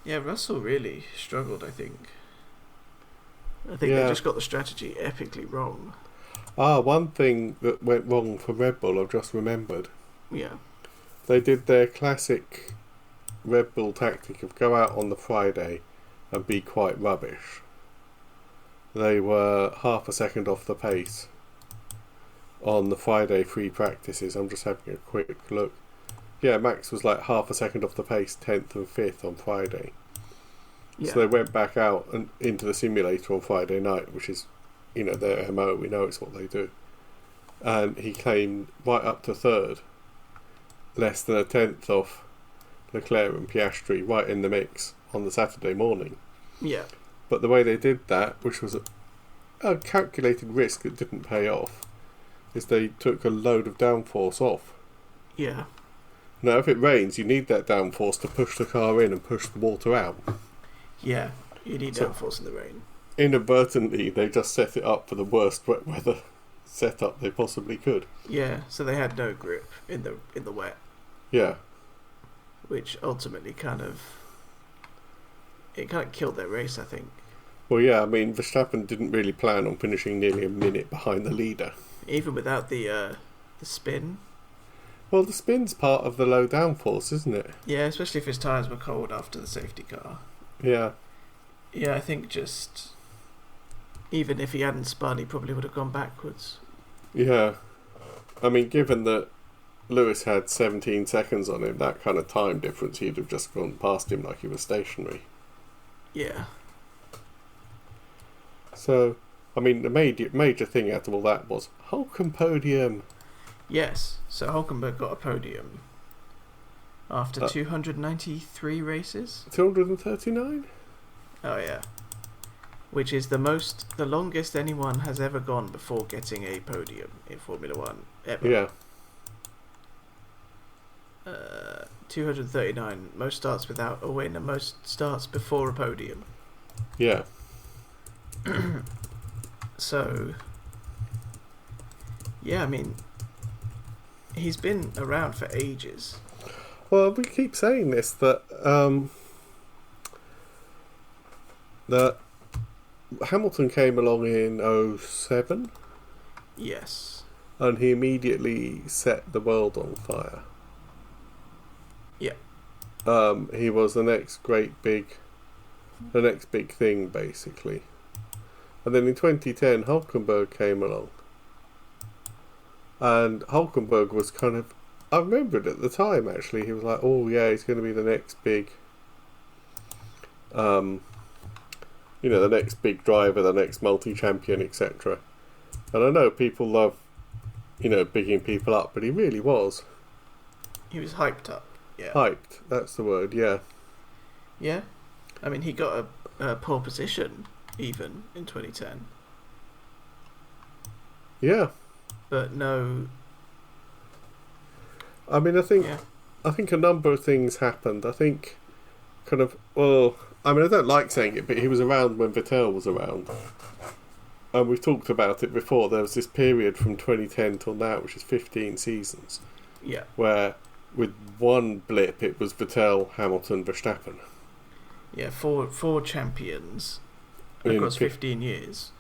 [SPEAKER 2] Yeah, Russell really struggled, I think. They just got the strategy epically wrong.
[SPEAKER 1] One thing that went wrong for Red Bull, I've just remembered.
[SPEAKER 2] Yeah.
[SPEAKER 1] They did their classic Red Bull tactic of go out on the Friday and be quite rubbish. They were half a second off the pace on the Friday free practices. I'm just having a quick look. Yeah, Max was like half a second off the pace, 10th and 5th on Friday. Yeah. So they went back out and into the simulator on Friday night, which is, their MO. We know it's what they do. And he came right up to 3rd, less than a 10th off Leclerc and Piastri, right in the mix on the Saturday morning.
[SPEAKER 2] Yeah.
[SPEAKER 1] But the way they did that, which was a calculated risk that didn't pay off, is they took a load of downforce off.
[SPEAKER 2] Yeah.
[SPEAKER 1] Now, if it rains, you need that downforce to push the car in and push the water out.
[SPEAKER 2] Yeah, you need downforce in the rain.
[SPEAKER 1] Inadvertently, they just set it up for the worst wet weather setup they possibly could.
[SPEAKER 2] Yeah, so they had no grip in the wet.
[SPEAKER 1] Yeah.
[SPEAKER 2] Which ultimately kind of killed their race, I think.
[SPEAKER 1] Well, yeah, I mean, Verstappen didn't really plan on finishing nearly a minute behind the leader.
[SPEAKER 2] Even without the spin.
[SPEAKER 1] Well, the spin's part of the low downforce, isn't it?
[SPEAKER 2] Yeah, especially if his tyres were cold after the safety car.
[SPEAKER 1] Yeah.
[SPEAKER 2] Yeah, I think even if he hadn't spun, he probably would have gone backwards.
[SPEAKER 1] Yeah. I mean, given that Lewis had 17 seconds on him, that kind of time difference, he'd have just gone past him like he was stationary.
[SPEAKER 2] Yeah.
[SPEAKER 1] So, I mean, the major thing out of all that was Hulken podium.
[SPEAKER 2] Yes, so Hulkenberg got a podium after 293 races.
[SPEAKER 1] 239?
[SPEAKER 2] Oh yeah, which is the longest anyone has ever gone before getting a podium in Formula One ever.
[SPEAKER 1] Yeah.
[SPEAKER 2] 239, most starts without a win and most starts before a podium.
[SPEAKER 1] Yeah.
[SPEAKER 2] So, yeah, I mean, he's been around for ages.
[SPEAKER 1] Well, we keep saying this, that Hamilton came along in 07.
[SPEAKER 2] Yes.
[SPEAKER 1] And he immediately set the world on fire.
[SPEAKER 2] Yeah.
[SPEAKER 1] He was the next big thing, basically. And then in 2010, Hulkenberg came along. And Hulkenberg was kind of... I remember it at the time, actually. He was like, oh, yeah, he's going to be the next big... the next big driver, the next multi-champion, etc. And I know people love, bigging people up, but he really was.
[SPEAKER 2] He was hyped up, yeah.
[SPEAKER 1] Hyped, that's the word, yeah.
[SPEAKER 2] Yeah. I mean, he got a pole position, even, in 2010.
[SPEAKER 1] Yeah.
[SPEAKER 2] But no...
[SPEAKER 1] I mean, I think a number of things happened. I think I don't like saying it, but he was around when Vettel was around. And we've talked about it before. There was this period from 2010 till now, which is 15 seasons.
[SPEAKER 2] Yeah.
[SPEAKER 1] Where, with one blip, it was Vettel, Hamilton, Verstappen.
[SPEAKER 2] Yeah, four champions across 15 years.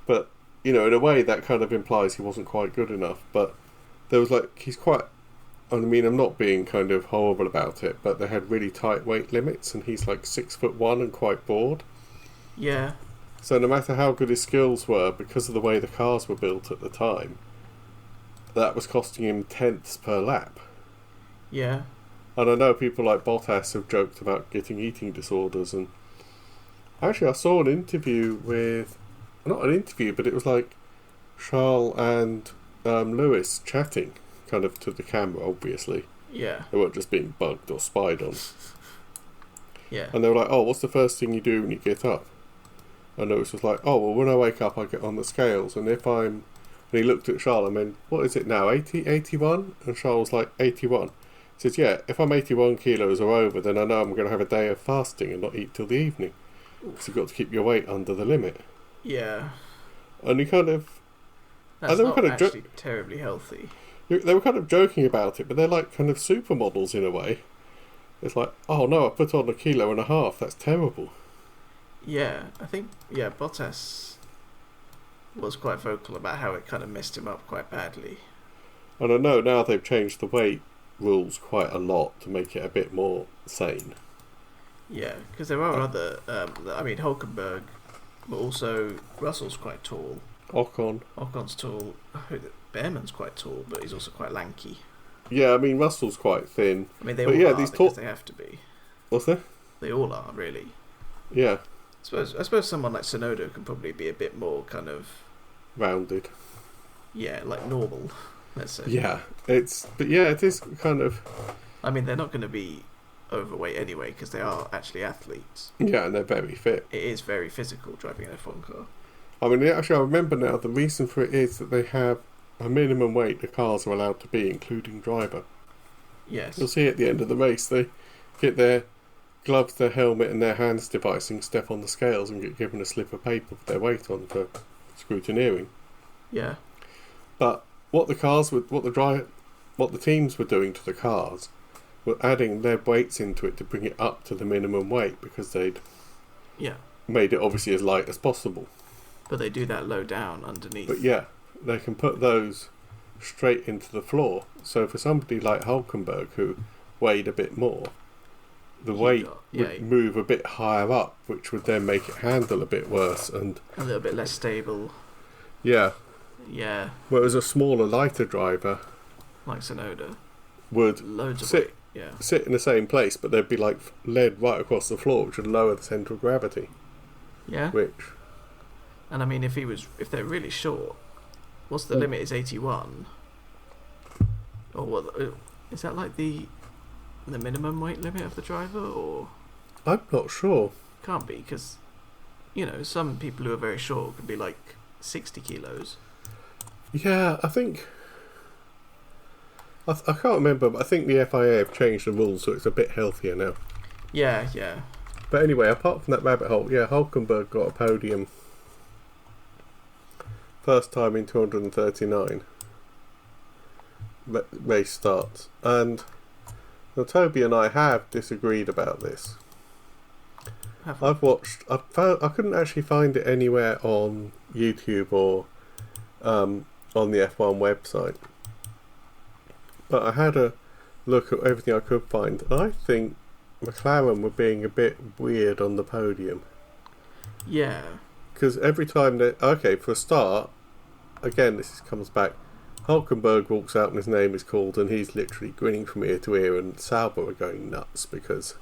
[SPEAKER 1] But, in a way that kind of implies he wasn't quite good enough. But there was he's quite... I mean, I'm not being kind of horrible about it, but they had really tight weight limits, and he's 6'1" and quite broad.
[SPEAKER 2] Yeah.
[SPEAKER 1] So no matter how good his skills were, because of the way the cars were built at the time, that was costing him tenths per lap.
[SPEAKER 2] Yeah.
[SPEAKER 1] And I know people like Bottas have joked about getting eating disorders, and actually I saw an interview with... Not an interview, but it was Charles and Lewis chatting, kind of to the camera, obviously.
[SPEAKER 2] Yeah.
[SPEAKER 1] They weren't just being bugged or spied on.
[SPEAKER 2] Yeah.
[SPEAKER 1] And they were like, oh, what's the first thing you do when you get up? And Lewis was like, oh, well, when I wake up, I get on the scales, and if I'm... And he looked at Charles and went, what is it now, 80, 81? And Charles was like, 81. He says, yeah, if I'm 81 kilos or over, then I know I'm going to have a day of fasting and not eat till the evening. Because you've got to keep your weight under the limit.
[SPEAKER 2] Yeah.
[SPEAKER 1] And he kind of...
[SPEAKER 2] That's not actually terribly healthy.
[SPEAKER 1] They were kind of joking about it, but they're kind of supermodels in a way. It's oh no, I put on 1.5 kilos, that's terrible.
[SPEAKER 2] Yeah, I think, Bottas was quite vocal about how it kind of messed him up quite badly.
[SPEAKER 1] And I know now they've changed the weight rules quite a lot to make it a bit more sane.
[SPEAKER 2] Yeah, because there are other... Hulkenberg, but also Russell's quite tall. Ocon's tall. Behrman's quite tall, but he's also quite lanky.
[SPEAKER 1] Yeah, I mean, Russell's quite thin.
[SPEAKER 2] I mean, they all are because they have to be.
[SPEAKER 1] What's that?
[SPEAKER 2] They all are, really.
[SPEAKER 1] Yeah.
[SPEAKER 2] I suppose someone like Tsunoda can probably be a bit more kind of...
[SPEAKER 1] rounded.
[SPEAKER 2] Yeah, normal, let's say.
[SPEAKER 1] Yeah, it is kind of...
[SPEAKER 2] I mean, they're not going to be overweight anyway, because they are actually athletes.
[SPEAKER 1] Yeah, and they're very fit.
[SPEAKER 2] It is very physical, driving an F1 car.
[SPEAKER 1] I mean, actually, I remember now, the reason for it is that they have a minimum weight the cars are allowed to be, including driver.
[SPEAKER 2] Yes.
[SPEAKER 1] You'll see at the end of the race, they get their gloves, their helmet and their hands device and step on the scales and get given a slip of paper with their weight on for scrutineering.
[SPEAKER 2] Yeah.
[SPEAKER 1] But what the teams were doing to the cars were adding their weights into it to bring it up to the minimum weight, because they'd made it obviously as light as possible.
[SPEAKER 2] But they do that low down underneath.
[SPEAKER 1] But yeah, they can put those straight into the floor. So for somebody like Hulkenberg, who weighed a bit more, the weight would move a bit higher up, which would then make it handle a bit worse and
[SPEAKER 2] a little bit less stable.
[SPEAKER 1] Yeah.
[SPEAKER 2] Yeah.
[SPEAKER 1] Whereas a smaller, lighter driver,
[SPEAKER 2] like Tsunoda,
[SPEAKER 1] would
[SPEAKER 2] sit
[SPEAKER 1] in the same place, but they'd be led right across the floor, which would lower the centre of gravity.
[SPEAKER 2] Yeah. And I mean, if they're really short, what's the limit? Is 81? Or what? Is that the minimum weight limit of the driver, or?
[SPEAKER 1] I'm not sure.
[SPEAKER 2] Can't be, because some people who are very short could be 60 kilos.
[SPEAKER 1] Yeah, I think I can't remember, but I think the FIA have changed the rules, so it's a bit healthier now.
[SPEAKER 2] Yeah.
[SPEAKER 1] But anyway, apart from that rabbit hole, Hulkenberg got a podium first time in 239 race starts. And now, Toby and I have disagreed about this. I couldn't actually find it anywhere on YouTube or on the F1 website. But I had a look at everything I could find. I think McLaren were being a bit weird on the podium.
[SPEAKER 2] Yeah.
[SPEAKER 1] Because every time for a start, again, this comes back. Hulkenberg walks out and his name is called, and he's literally grinning from ear to ear, and Sauber are going nuts because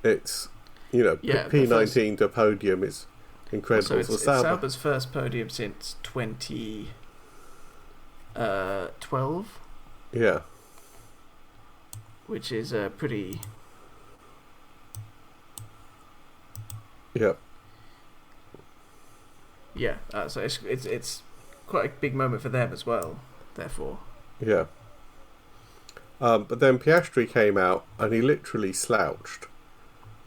[SPEAKER 1] it's, P19 to podium is incredible.
[SPEAKER 2] So it's Sauber's first podium since 2012.
[SPEAKER 1] Yeah.
[SPEAKER 2] Which is a pretty...
[SPEAKER 1] Yeah.
[SPEAKER 2] Yeah, so it's quite a big moment for them as well, therefore.
[SPEAKER 1] Yeah. But then Piastri came out and he literally slouched.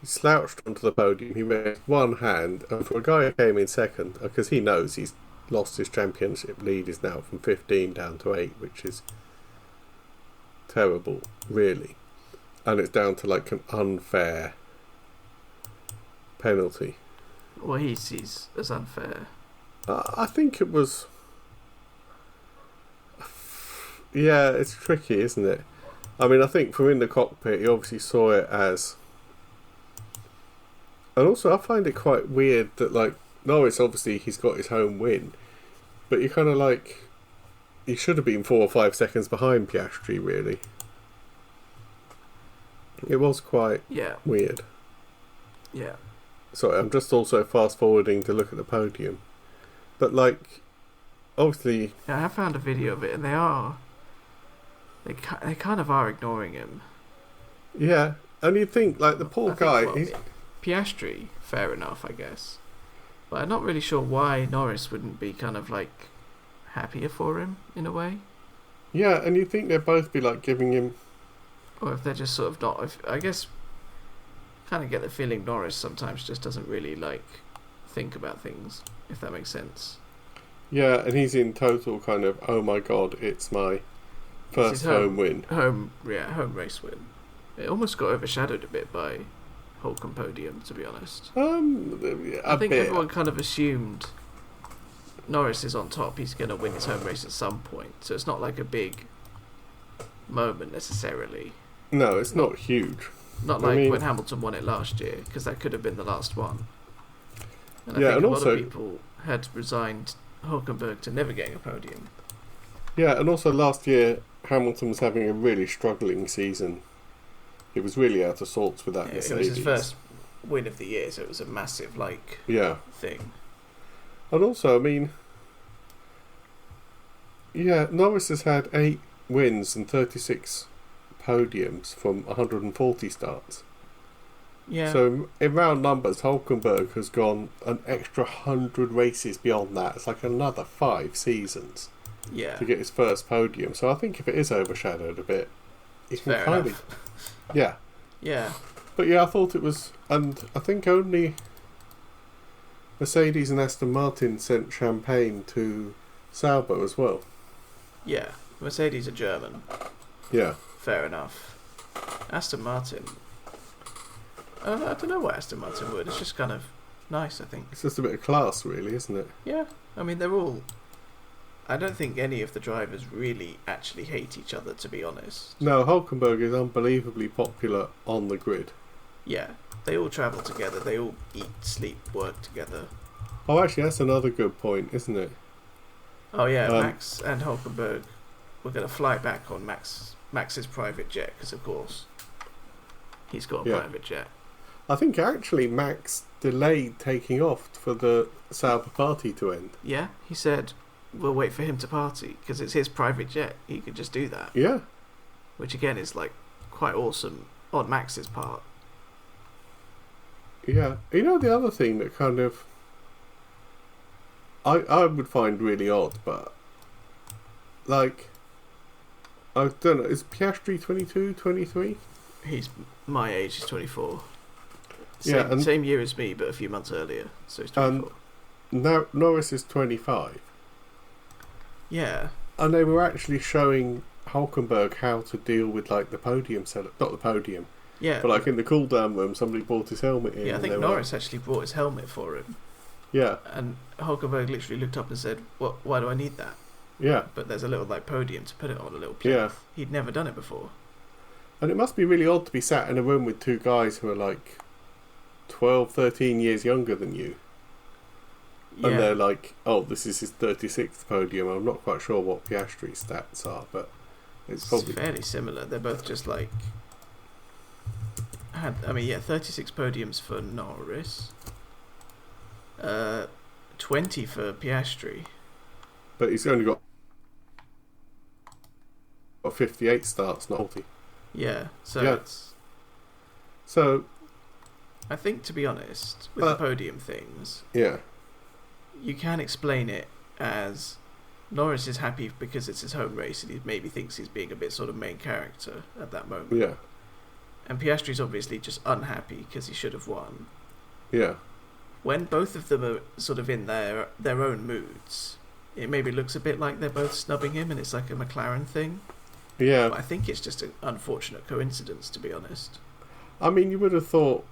[SPEAKER 1] He slouched onto the podium. He raised one hand, and for a guy who came in second, because he knows he's lost his championship lead, is now from 15 down to 8, which is terrible, really. And it's down to like an unfair penalty.
[SPEAKER 2] Well, he sees as unfair.
[SPEAKER 1] I think it was... Yeah, it's tricky, isn't it? I mean, I think from in the cockpit, he obviously saw it as... And also, I find it quite weird that, like, Norris, obviously, he's got his home win. But you kind of like... He should have been 4 or 5 seconds behind Piastri, really. It was quite weird.
[SPEAKER 2] Yeah.
[SPEAKER 1] Sorry, I'm just also fast-forwarding to look at the podium. But, like, obviously...
[SPEAKER 2] Yeah, I have found a video of it, and they kind of are ignoring him.
[SPEAKER 1] Yeah, and you'd think, like, the poor guy...
[SPEAKER 2] Piastri, fair enough, I guess. But I'm not really sure why Norris wouldn't be kind of, like, happier for him, in a way.
[SPEAKER 1] Yeah, and you'd think they'd both be, like, giving him...
[SPEAKER 2] Or if they're just sort of not... I guess... kind of get the feeling Norris sometimes just doesn't really, like, think about things, if that makes sense.
[SPEAKER 1] Yeah, and he's in total kind of, oh my god, it's my first home win.
[SPEAKER 2] Home race win. It almost got overshadowed a bit by Holcomb podium, to be honest. I think everyone kind of assumed Norris is on top, he's going to win his home race at some point, so it's not like a big moment necessarily.
[SPEAKER 1] No, it's not huge.
[SPEAKER 2] Not like when Hamilton won it last year, because that could have been the last one. And I think a lot of people had resigned Hulkenberg to never getting a podium.
[SPEAKER 1] Yeah, and also last year Hamilton was having a really struggling season. He was really out of sorts with that Mercedes.
[SPEAKER 2] It was his first win of the year, so it was a massive thing.
[SPEAKER 1] And also, I mean, Norris has had 8 wins and 36 podiums from 140 starts.
[SPEAKER 2] Yeah.
[SPEAKER 1] So in round numbers, Hulkenberg has gone an extra 100 races beyond that. It's like another 5 seasons to get his first podium. So I think if it is overshadowed a bit, he can kind of... Yeah.
[SPEAKER 2] Yeah.
[SPEAKER 1] But yeah, I thought it was... And I think only Mercedes and Aston Martin sent champagne to Sauber as well.
[SPEAKER 2] Yeah. Mercedes are German.
[SPEAKER 1] Yeah.
[SPEAKER 2] Fair enough. Aston Martin... I don't know what Aston Martin would. It's just kind of nice, I think.
[SPEAKER 1] It's just a bit of class, really, isn't it?
[SPEAKER 2] Yeah. I mean, they're all... I don't think any of the drivers really actually hate each other, to be honest.
[SPEAKER 1] No, Hulkenberg is unbelievably popular on the grid.
[SPEAKER 2] Yeah. They all travel together. They all eat, sleep, work together.
[SPEAKER 1] Oh, actually, that's another good point, isn't it?
[SPEAKER 2] Oh, yeah. Max and Hulkenberg were going to fly back on Max's private jet, because, of course, he's got a private jet.
[SPEAKER 1] I think actually Max delayed taking off for the Sauber party to end.
[SPEAKER 2] Yeah, he said, we'll wait for him to party, because it's his private jet. He could just do that.
[SPEAKER 1] Yeah.
[SPEAKER 2] Which, again, is, like, quite awesome on Max's part.
[SPEAKER 1] Yeah. You know, the other thing that kind of... I would find really odd, but... Like... I don't know, is Piastri 22, 23?
[SPEAKER 2] He's my age, he's 24.
[SPEAKER 1] Same
[SPEAKER 2] year as me, but a few months earlier, so he's 24.
[SPEAKER 1] now Norris is 25.
[SPEAKER 2] Yeah.
[SPEAKER 1] And they were actually showing Hulkenberg how to deal with like the podium setup, not the podium.
[SPEAKER 2] Yeah.
[SPEAKER 1] But like in the cool down room, somebody brought his helmet in.
[SPEAKER 2] Yeah, I think Norris actually brought his helmet for him.
[SPEAKER 1] Yeah.
[SPEAKER 2] And Hulkenberg literally looked up and said, "What? Why do I need that?"
[SPEAKER 1] Yeah.
[SPEAKER 2] But there's a little like podium to put it on, a little plinth.
[SPEAKER 1] Yeah.
[SPEAKER 2] He'd never done it before.
[SPEAKER 1] And it must be really odd to be sat in a room with two guys who are like 12, 13 years younger than you.
[SPEAKER 2] Yeah.
[SPEAKER 1] And they're like, oh, this is his 36th podium. I'm not quite sure what Piastri's stats are, but it's probably
[SPEAKER 2] fairly similar. They're both just like 36 podiums for Norris. 20 for Piastri.
[SPEAKER 1] But he's only got 58 starts, not 40.
[SPEAKER 2] Yeah, so
[SPEAKER 1] Yeah.
[SPEAKER 2] it's...
[SPEAKER 1] So...
[SPEAKER 2] I think, to be honest, with the podium things...
[SPEAKER 1] Yeah.
[SPEAKER 2] You can explain it as Norris is happy because it's his home race and he maybe thinks he's being a bit sort of main character at that moment.
[SPEAKER 1] Yeah.
[SPEAKER 2] And Piastri's obviously just unhappy because he should have won.
[SPEAKER 1] Yeah.
[SPEAKER 2] When both of them are sort of in their own moods, it maybe looks a bit like they're both snubbing him and it's like a McLaren thing.
[SPEAKER 1] Yeah.
[SPEAKER 2] But I think it's just an unfortunate coincidence, to be honest.
[SPEAKER 1] I mean, you would have thought...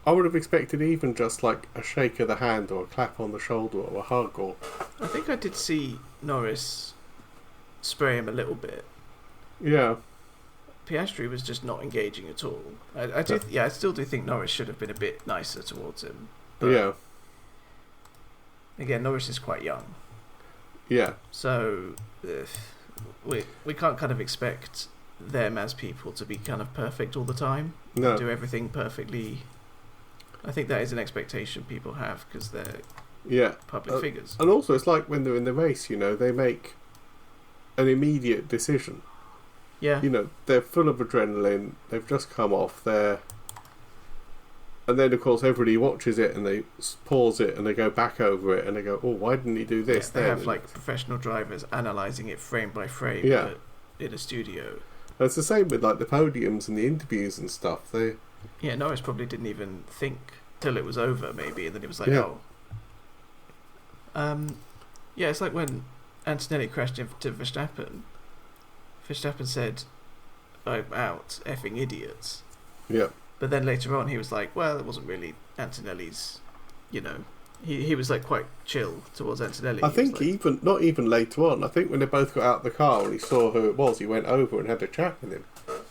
[SPEAKER 1] I would have expected even just like a shake of the hand or a clap on the shoulder or a hug or...
[SPEAKER 2] I think I did see Norris spray him a little bit.
[SPEAKER 1] Yeah.
[SPEAKER 2] Piastri was just not engaging at all. I still do think Norris should have been a bit nicer towards him. But
[SPEAKER 1] yeah.
[SPEAKER 2] Again, Norris is quite young.
[SPEAKER 1] Yeah.
[SPEAKER 2] So we can't kind of expect them as people to be kind of perfect all the time.
[SPEAKER 1] No.
[SPEAKER 2] Do everything perfectly. I think that is an expectation people have because they're public figures.
[SPEAKER 1] And also, it's like when they're in the race, you know, they make an immediate decision.
[SPEAKER 2] Yeah.
[SPEAKER 1] You know, they're full of adrenaline, they've just come off, and then, of course, everybody watches it and they pause it and they go back over it and they go, oh, why didn't he do this?
[SPEAKER 2] They have, like, professional drivers analysing it frame by frame in a studio.
[SPEAKER 1] And it's the same with, like, the podiums and the interviews and stuff.
[SPEAKER 2] Norris probably didn't even think till it was over, maybe, and then it was like, it's like when Antonelli crashed into Verstappen. Verstappen said, "I'm out, effing idiots."
[SPEAKER 1] Yeah.
[SPEAKER 2] But then later on, he was like, "Well, it wasn't really Antonelli's." You know, he was like quite chill towards Antonelli.
[SPEAKER 1] I think not even later on. I think when they both got out of the car and he saw who it was, he went over and had a chat with him.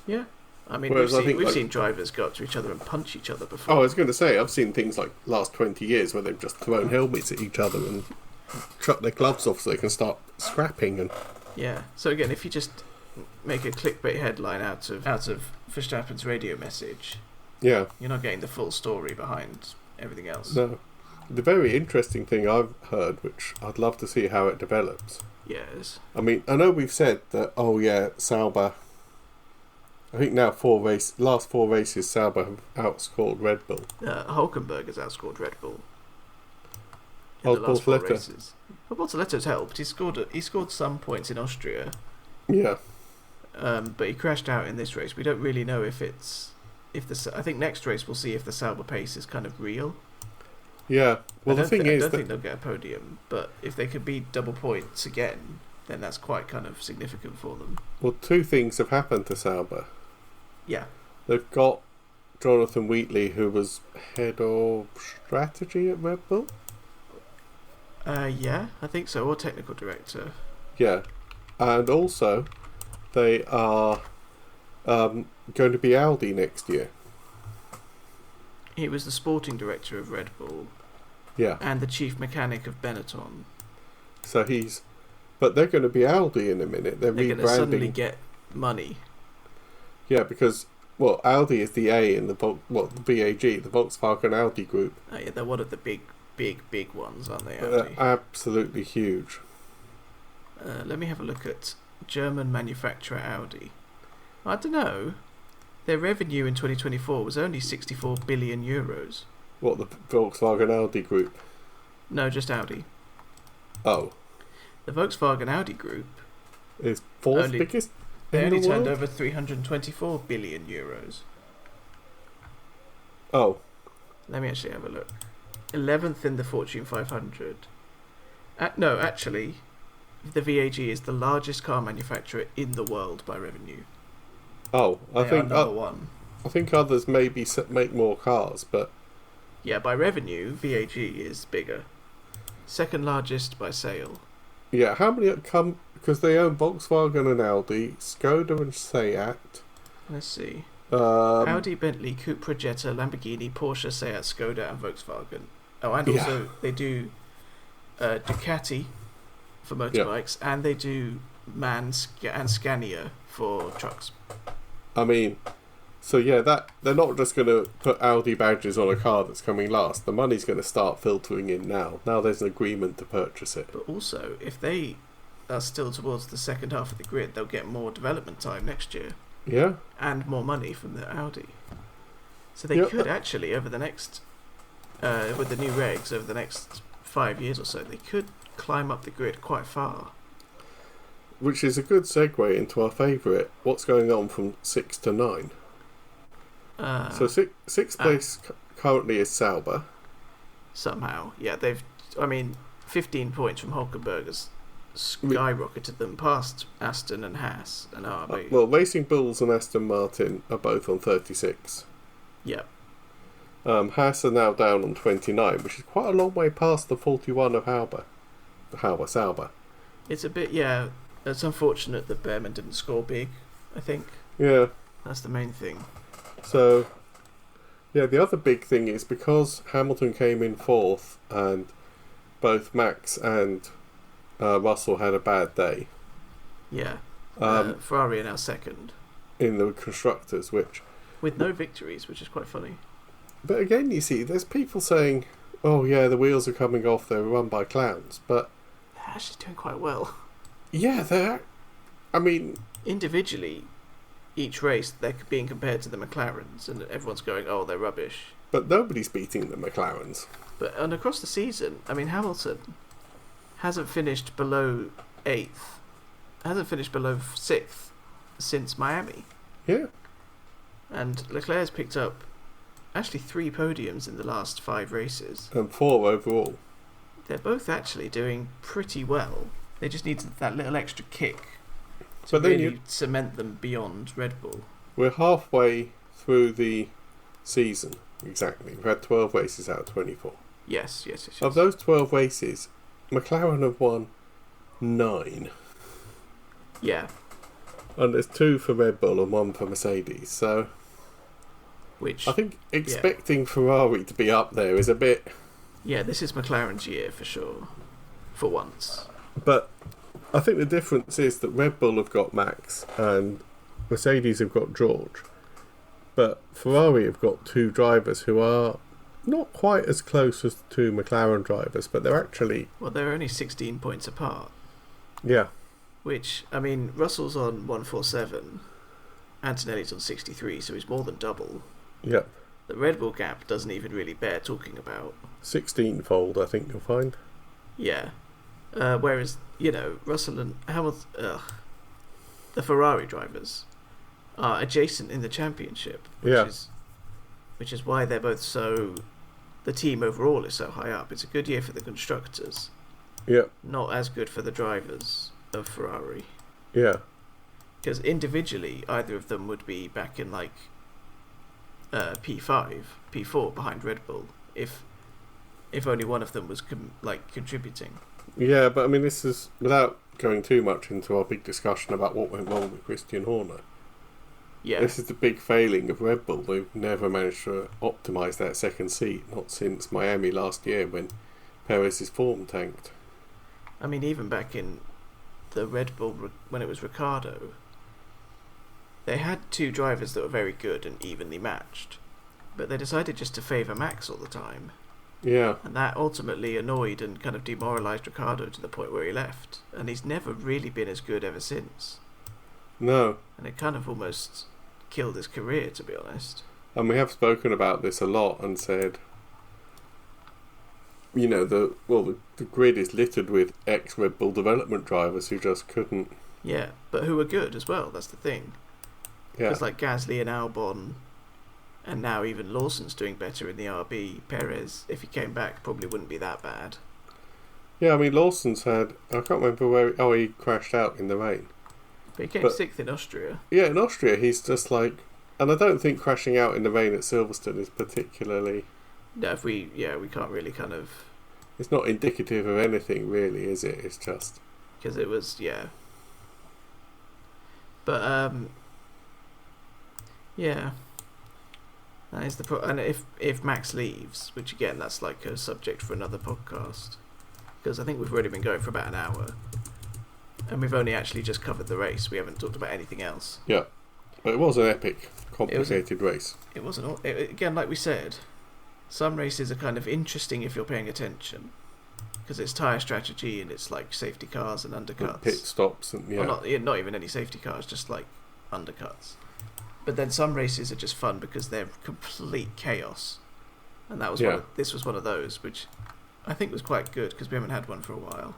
[SPEAKER 2] Yeah. I mean, we've seen drivers go up to each other and punch each other before.
[SPEAKER 1] Oh, I was going to say, I've seen things like last 20 years where they've just thrown helmets at each other and chucked their gloves off so they can start scrapping. And
[SPEAKER 2] yeah. So again, if you just make a clickbait headline out of Verstappen's radio message,
[SPEAKER 1] you're
[SPEAKER 2] not getting the full story behind everything else.
[SPEAKER 1] No. The very interesting thing I've heard, which I'd love to see how it develops.
[SPEAKER 2] Yes.
[SPEAKER 1] I mean, I know we've said that, Sauber... I think now last 4 races, Sauber have outscored Red Bull.
[SPEAKER 2] Hulkenberg has outscored Red Bull
[SPEAKER 1] in the last 4 races.
[SPEAKER 2] But Bortoletto's helped. He scored some points in Austria.
[SPEAKER 1] Yeah.
[SPEAKER 2] But he crashed out in this race. We don't really know I think next race we'll see if the Sauber pace is kind of real.
[SPEAKER 1] Yeah. Well, I don't
[SPEAKER 2] think they'll get a podium, but if they could beat double points again, then that's quite kind of significant for them.
[SPEAKER 1] Well, 2 things have happened to Sauber.
[SPEAKER 2] Yeah.
[SPEAKER 1] They've got Jonathan Wheatley, who was head of strategy at Red Bull.
[SPEAKER 2] I think so, or technical director.
[SPEAKER 1] Yeah, and also they are going to be Audi next year.
[SPEAKER 2] He was the sporting director of Red Bull.
[SPEAKER 1] Yeah.
[SPEAKER 2] And the chief mechanic of Benetton.
[SPEAKER 1] So but they're going to be Audi in a minute. They're rebranding.
[SPEAKER 2] Going to suddenly get money.
[SPEAKER 1] Yeah, because Audi is the A in the VAG, the Volkswagen Audi group.
[SPEAKER 2] Oh yeah, they're one of the big ones, aren't they? Audi?
[SPEAKER 1] They're absolutely huge.
[SPEAKER 2] Let me have a look at German manufacturer Audi. I don't know. Their revenue in 2024 was only 64 billion euros.
[SPEAKER 1] What, the Volkswagen Audi group?
[SPEAKER 2] No, just Audi.
[SPEAKER 1] Oh.
[SPEAKER 2] The Volkswagen Audi group
[SPEAKER 1] is fourth biggest.
[SPEAKER 2] They only turned over 324 billion euros.
[SPEAKER 1] Oh.
[SPEAKER 2] Let me actually have a look. 11th in the Fortune 500. No, actually, the VAG is the largest car manufacturer in the world by revenue.
[SPEAKER 1] Oh, I
[SPEAKER 2] They
[SPEAKER 1] think
[SPEAKER 2] are number one.
[SPEAKER 1] I think others maybe make more cars, but
[SPEAKER 2] Yeah, by revenue, VAG is bigger. Second largest by sale.
[SPEAKER 1] yeah, how many come because they own Volkswagen and Audi, Skoda and Seat.
[SPEAKER 2] Let's see.
[SPEAKER 1] Um,
[SPEAKER 2] Audi, Bentley, Cupra, Jetta, Lamborghini, Porsche, Seat, Skoda, and Volkswagen. Oh, and also they do Ducati for motorbikes, and they do MAN and Scania for trucks.
[SPEAKER 1] I mean, so yeah, that they're not just going to put Audi badges on a car that's coming last. The money's going to start filtering in now. Now there's an agreement to purchase it.
[SPEAKER 2] But also, if they are still towards the second half of the grid, they'll get more development time next year.
[SPEAKER 1] Yeah.
[SPEAKER 2] And more money from the Audi. So they could actually, over the next, with the new regs, over the next 5 years or so, they could climb up the grid quite far.
[SPEAKER 1] Which is a good segue into our favourite. What's going on from 6 to 9? So sixth place currently is Sauber.
[SPEAKER 2] Somehow, yeah, 15 points from Hulkenberg has skyrocketed them past Aston and Haas and RB.
[SPEAKER 1] Well, Racing Bulls and Aston Martin are both on 36.
[SPEAKER 2] Yeah.
[SPEAKER 1] Haas are now down on 29, which is quite a long way past the 41 of Sauber.
[SPEAKER 2] It's a bit, yeah, it's unfortunate that Behrman didn't score big, I think.
[SPEAKER 1] Yeah.
[SPEAKER 2] That's the main thing.
[SPEAKER 1] So, yeah, the other big thing is because Hamilton came in fourth and both Max and Russell had a bad day.
[SPEAKER 2] Yeah. Ferrari are now second.
[SPEAKER 1] In the constructors,
[SPEAKER 2] with no victories, which is quite funny.
[SPEAKER 1] But again, you see, there's people saying, oh yeah, the wheels are coming off, they're run by clowns, but
[SPEAKER 2] they're actually doing quite well.
[SPEAKER 1] Yeah,
[SPEAKER 2] individually, each race, they're being compared to the McLarens, and everyone's going, oh, they're rubbish.
[SPEAKER 1] But nobody's beating the McLarens.
[SPEAKER 2] And across the season, Hamilton hasn't finished below 8th, hasn't finished below 6th since Miami.
[SPEAKER 1] Yeah.
[SPEAKER 2] And Leclerc's picked up actually 3 podiums in the last 5 races.
[SPEAKER 1] And 4 overall.
[SPEAKER 2] They're both actually doing pretty well. They just need that little extra kick to really cement them beyond Red Bull.
[SPEAKER 1] We're halfway through the season, exactly. We've had 12 races out of 24.
[SPEAKER 2] Yes.
[SPEAKER 1] Of those 12 races, McLaren have won 9.
[SPEAKER 2] Yeah.
[SPEAKER 1] And there's 2 for Red Bull and 1 for Mercedes, so
[SPEAKER 2] which
[SPEAKER 1] I think expecting Ferrari to be up there is a bit...
[SPEAKER 2] Yeah, this is McLaren's year for sure, for once.
[SPEAKER 1] But I think the difference is that Red Bull have got Max and Mercedes have got George, but Ferrari have got 2 drivers who are not quite as close as the 2 McLaren drivers, but they're actually...
[SPEAKER 2] Well, they're only 16 points apart.
[SPEAKER 1] Yeah.
[SPEAKER 2] Which, Russell's on 147, Antonelli's on 63, so he's more than double.
[SPEAKER 1] Yeah.
[SPEAKER 2] The Red Bull gap doesn't even really bear talking about.
[SPEAKER 1] 16-fold, I think you'll find.
[SPEAKER 2] Yeah. Whereas, Russell and Hamilton, the Ferrari drivers, are adjacent in the championship, which is why they're both so... The team overall is so high up. It's a good year for the constructors.
[SPEAKER 1] Yeah.
[SPEAKER 2] Not as good for the drivers of Ferrari.
[SPEAKER 1] Yeah.
[SPEAKER 2] Because individually, either of them would be back in P5, P4 behind Red Bull if only one of them was contributing.
[SPEAKER 1] Yeah, but this is without going too much into our big discussion about what went wrong with Christian Horner.
[SPEAKER 2] Yeah.
[SPEAKER 1] This is the big failing of Red Bull. They've never managed to optimise that second seat, not since Miami last year when Perez's form tanked.
[SPEAKER 2] Even back in the Red Bull when it was Ricciardo, they had 2 drivers that were very good and evenly matched, but they decided just to favour Max all the time.
[SPEAKER 1] Yeah.
[SPEAKER 2] And that ultimately annoyed and kind of demoralised Ricciardo to the point where he left, and he's never really been as good ever since.
[SPEAKER 1] No.
[SPEAKER 2] And it kind of almost killed his career, to be honest.
[SPEAKER 1] And we have spoken about this a lot and said, the grid is littered with ex-Red Bull development drivers who just couldn't...
[SPEAKER 2] Yeah, but who were good as well, that's the thing.
[SPEAKER 1] Yeah.
[SPEAKER 2] Because Gasly and Albon And now even Lawson's doing better in the RB. Perez, if he came back, probably wouldn't be that bad.
[SPEAKER 1] Yeah, I mean, Lawson's had... I can't remember where... he crashed out in the rain.
[SPEAKER 2] But he came sixth in Austria.
[SPEAKER 1] Yeah, in Austria, he's just like... And I don't think crashing out in the rain at Silverstone is particularly...
[SPEAKER 2] No, we can't really kind of...
[SPEAKER 1] It's not indicative of anything, really, is it? It's just...
[SPEAKER 2] Because it was, yeah. But, yeah. That is the... And if Max leaves, which again, that's like a subject for another podcast... Because I think we've already been going for about an hour. And we've only actually just covered the race. We haven't talked about anything else.
[SPEAKER 1] Yeah. But it was an epic, complicated race.
[SPEAKER 2] It wasn't... Again, like we said, some races are kind of interesting if you're paying attention. Because it's tyre strategy and it's like safety cars and undercuts.
[SPEAKER 1] And pit stops and, yeah.
[SPEAKER 2] Well, not even any safety cars, just like undercuts. But then some races are just fun because they're complete chaos. And that was this was one of those, which... I think was quite good because we haven't had one for a while.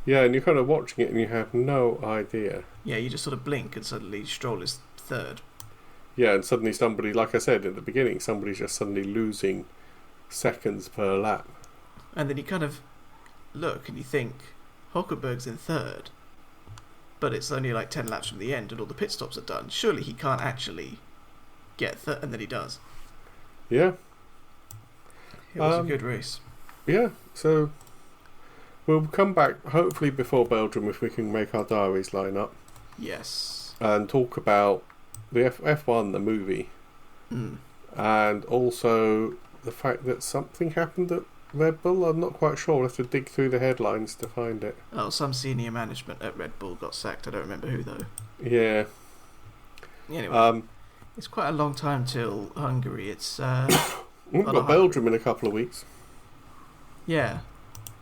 [SPEAKER 1] Yeah, and you're kind of watching it and you have no idea.
[SPEAKER 2] Yeah, you just sort of blink and suddenly Stroll is third.
[SPEAKER 1] Yeah, and suddenly somebody, like I said at the beginning, somebody's just suddenly losing seconds per lap.
[SPEAKER 2] And then you kind of look and you think, Hulkenberg's in third, but it's only like 10 laps from the end and all the pit stops are done. Surely he can't actually get third, and then he does.
[SPEAKER 1] Yeah.
[SPEAKER 2] It was a good race.
[SPEAKER 1] Yeah, so we'll come back hopefully before Belgium if we can make our diaries line up.
[SPEAKER 2] Yes.
[SPEAKER 1] And talk about the F1, the movie. And also the fact that something happened at Red Bull. I'm not quite sure. We'll have to dig through the headlines to find it.
[SPEAKER 2] Oh, some senior management at Red Bull got sacked. I don't remember who, though.
[SPEAKER 1] Yeah.
[SPEAKER 2] Anyway, it's quite a long time till Hungary. It's
[SPEAKER 1] we've got Belgium in a couple of weeks.
[SPEAKER 2] Yeah.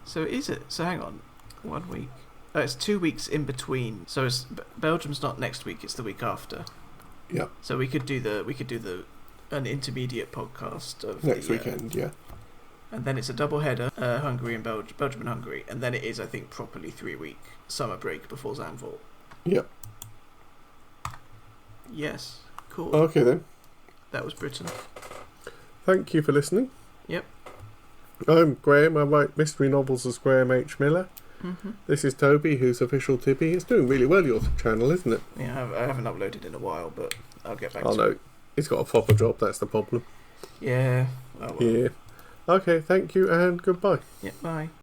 [SPEAKER 2] So is it? So hang on. 1 week. Oh, it's 2 weeks in between. So it's, Belgium's not next week. It's the week after.
[SPEAKER 1] Yeah.
[SPEAKER 2] So we could do an intermediate podcast of
[SPEAKER 1] next weekend. Yeah.
[SPEAKER 2] And then it's a double header, Hungary and Belgium and Hungary, and then it is, I think, properly 3 week summer break before Zandvoort.
[SPEAKER 1] Yep.
[SPEAKER 2] Yes. Cool.
[SPEAKER 1] Okay then.
[SPEAKER 2] That was Britain.
[SPEAKER 1] Thank you for listening.
[SPEAKER 2] Yep.
[SPEAKER 1] I'm Graham. I write mystery novels as Graham H. Miller.
[SPEAKER 2] Mm-hmm.
[SPEAKER 1] This is Toby, who's official Tibby. It's doing really well, your channel, isn't it?
[SPEAKER 2] Yeah, I haven't uploaded in a while, but I'll get back to it.
[SPEAKER 1] No, he's got a proper job, that's the problem.
[SPEAKER 2] Yeah. Oh, well.
[SPEAKER 1] Yeah. Okay, thank you and goodbye.
[SPEAKER 2] Yeah, bye.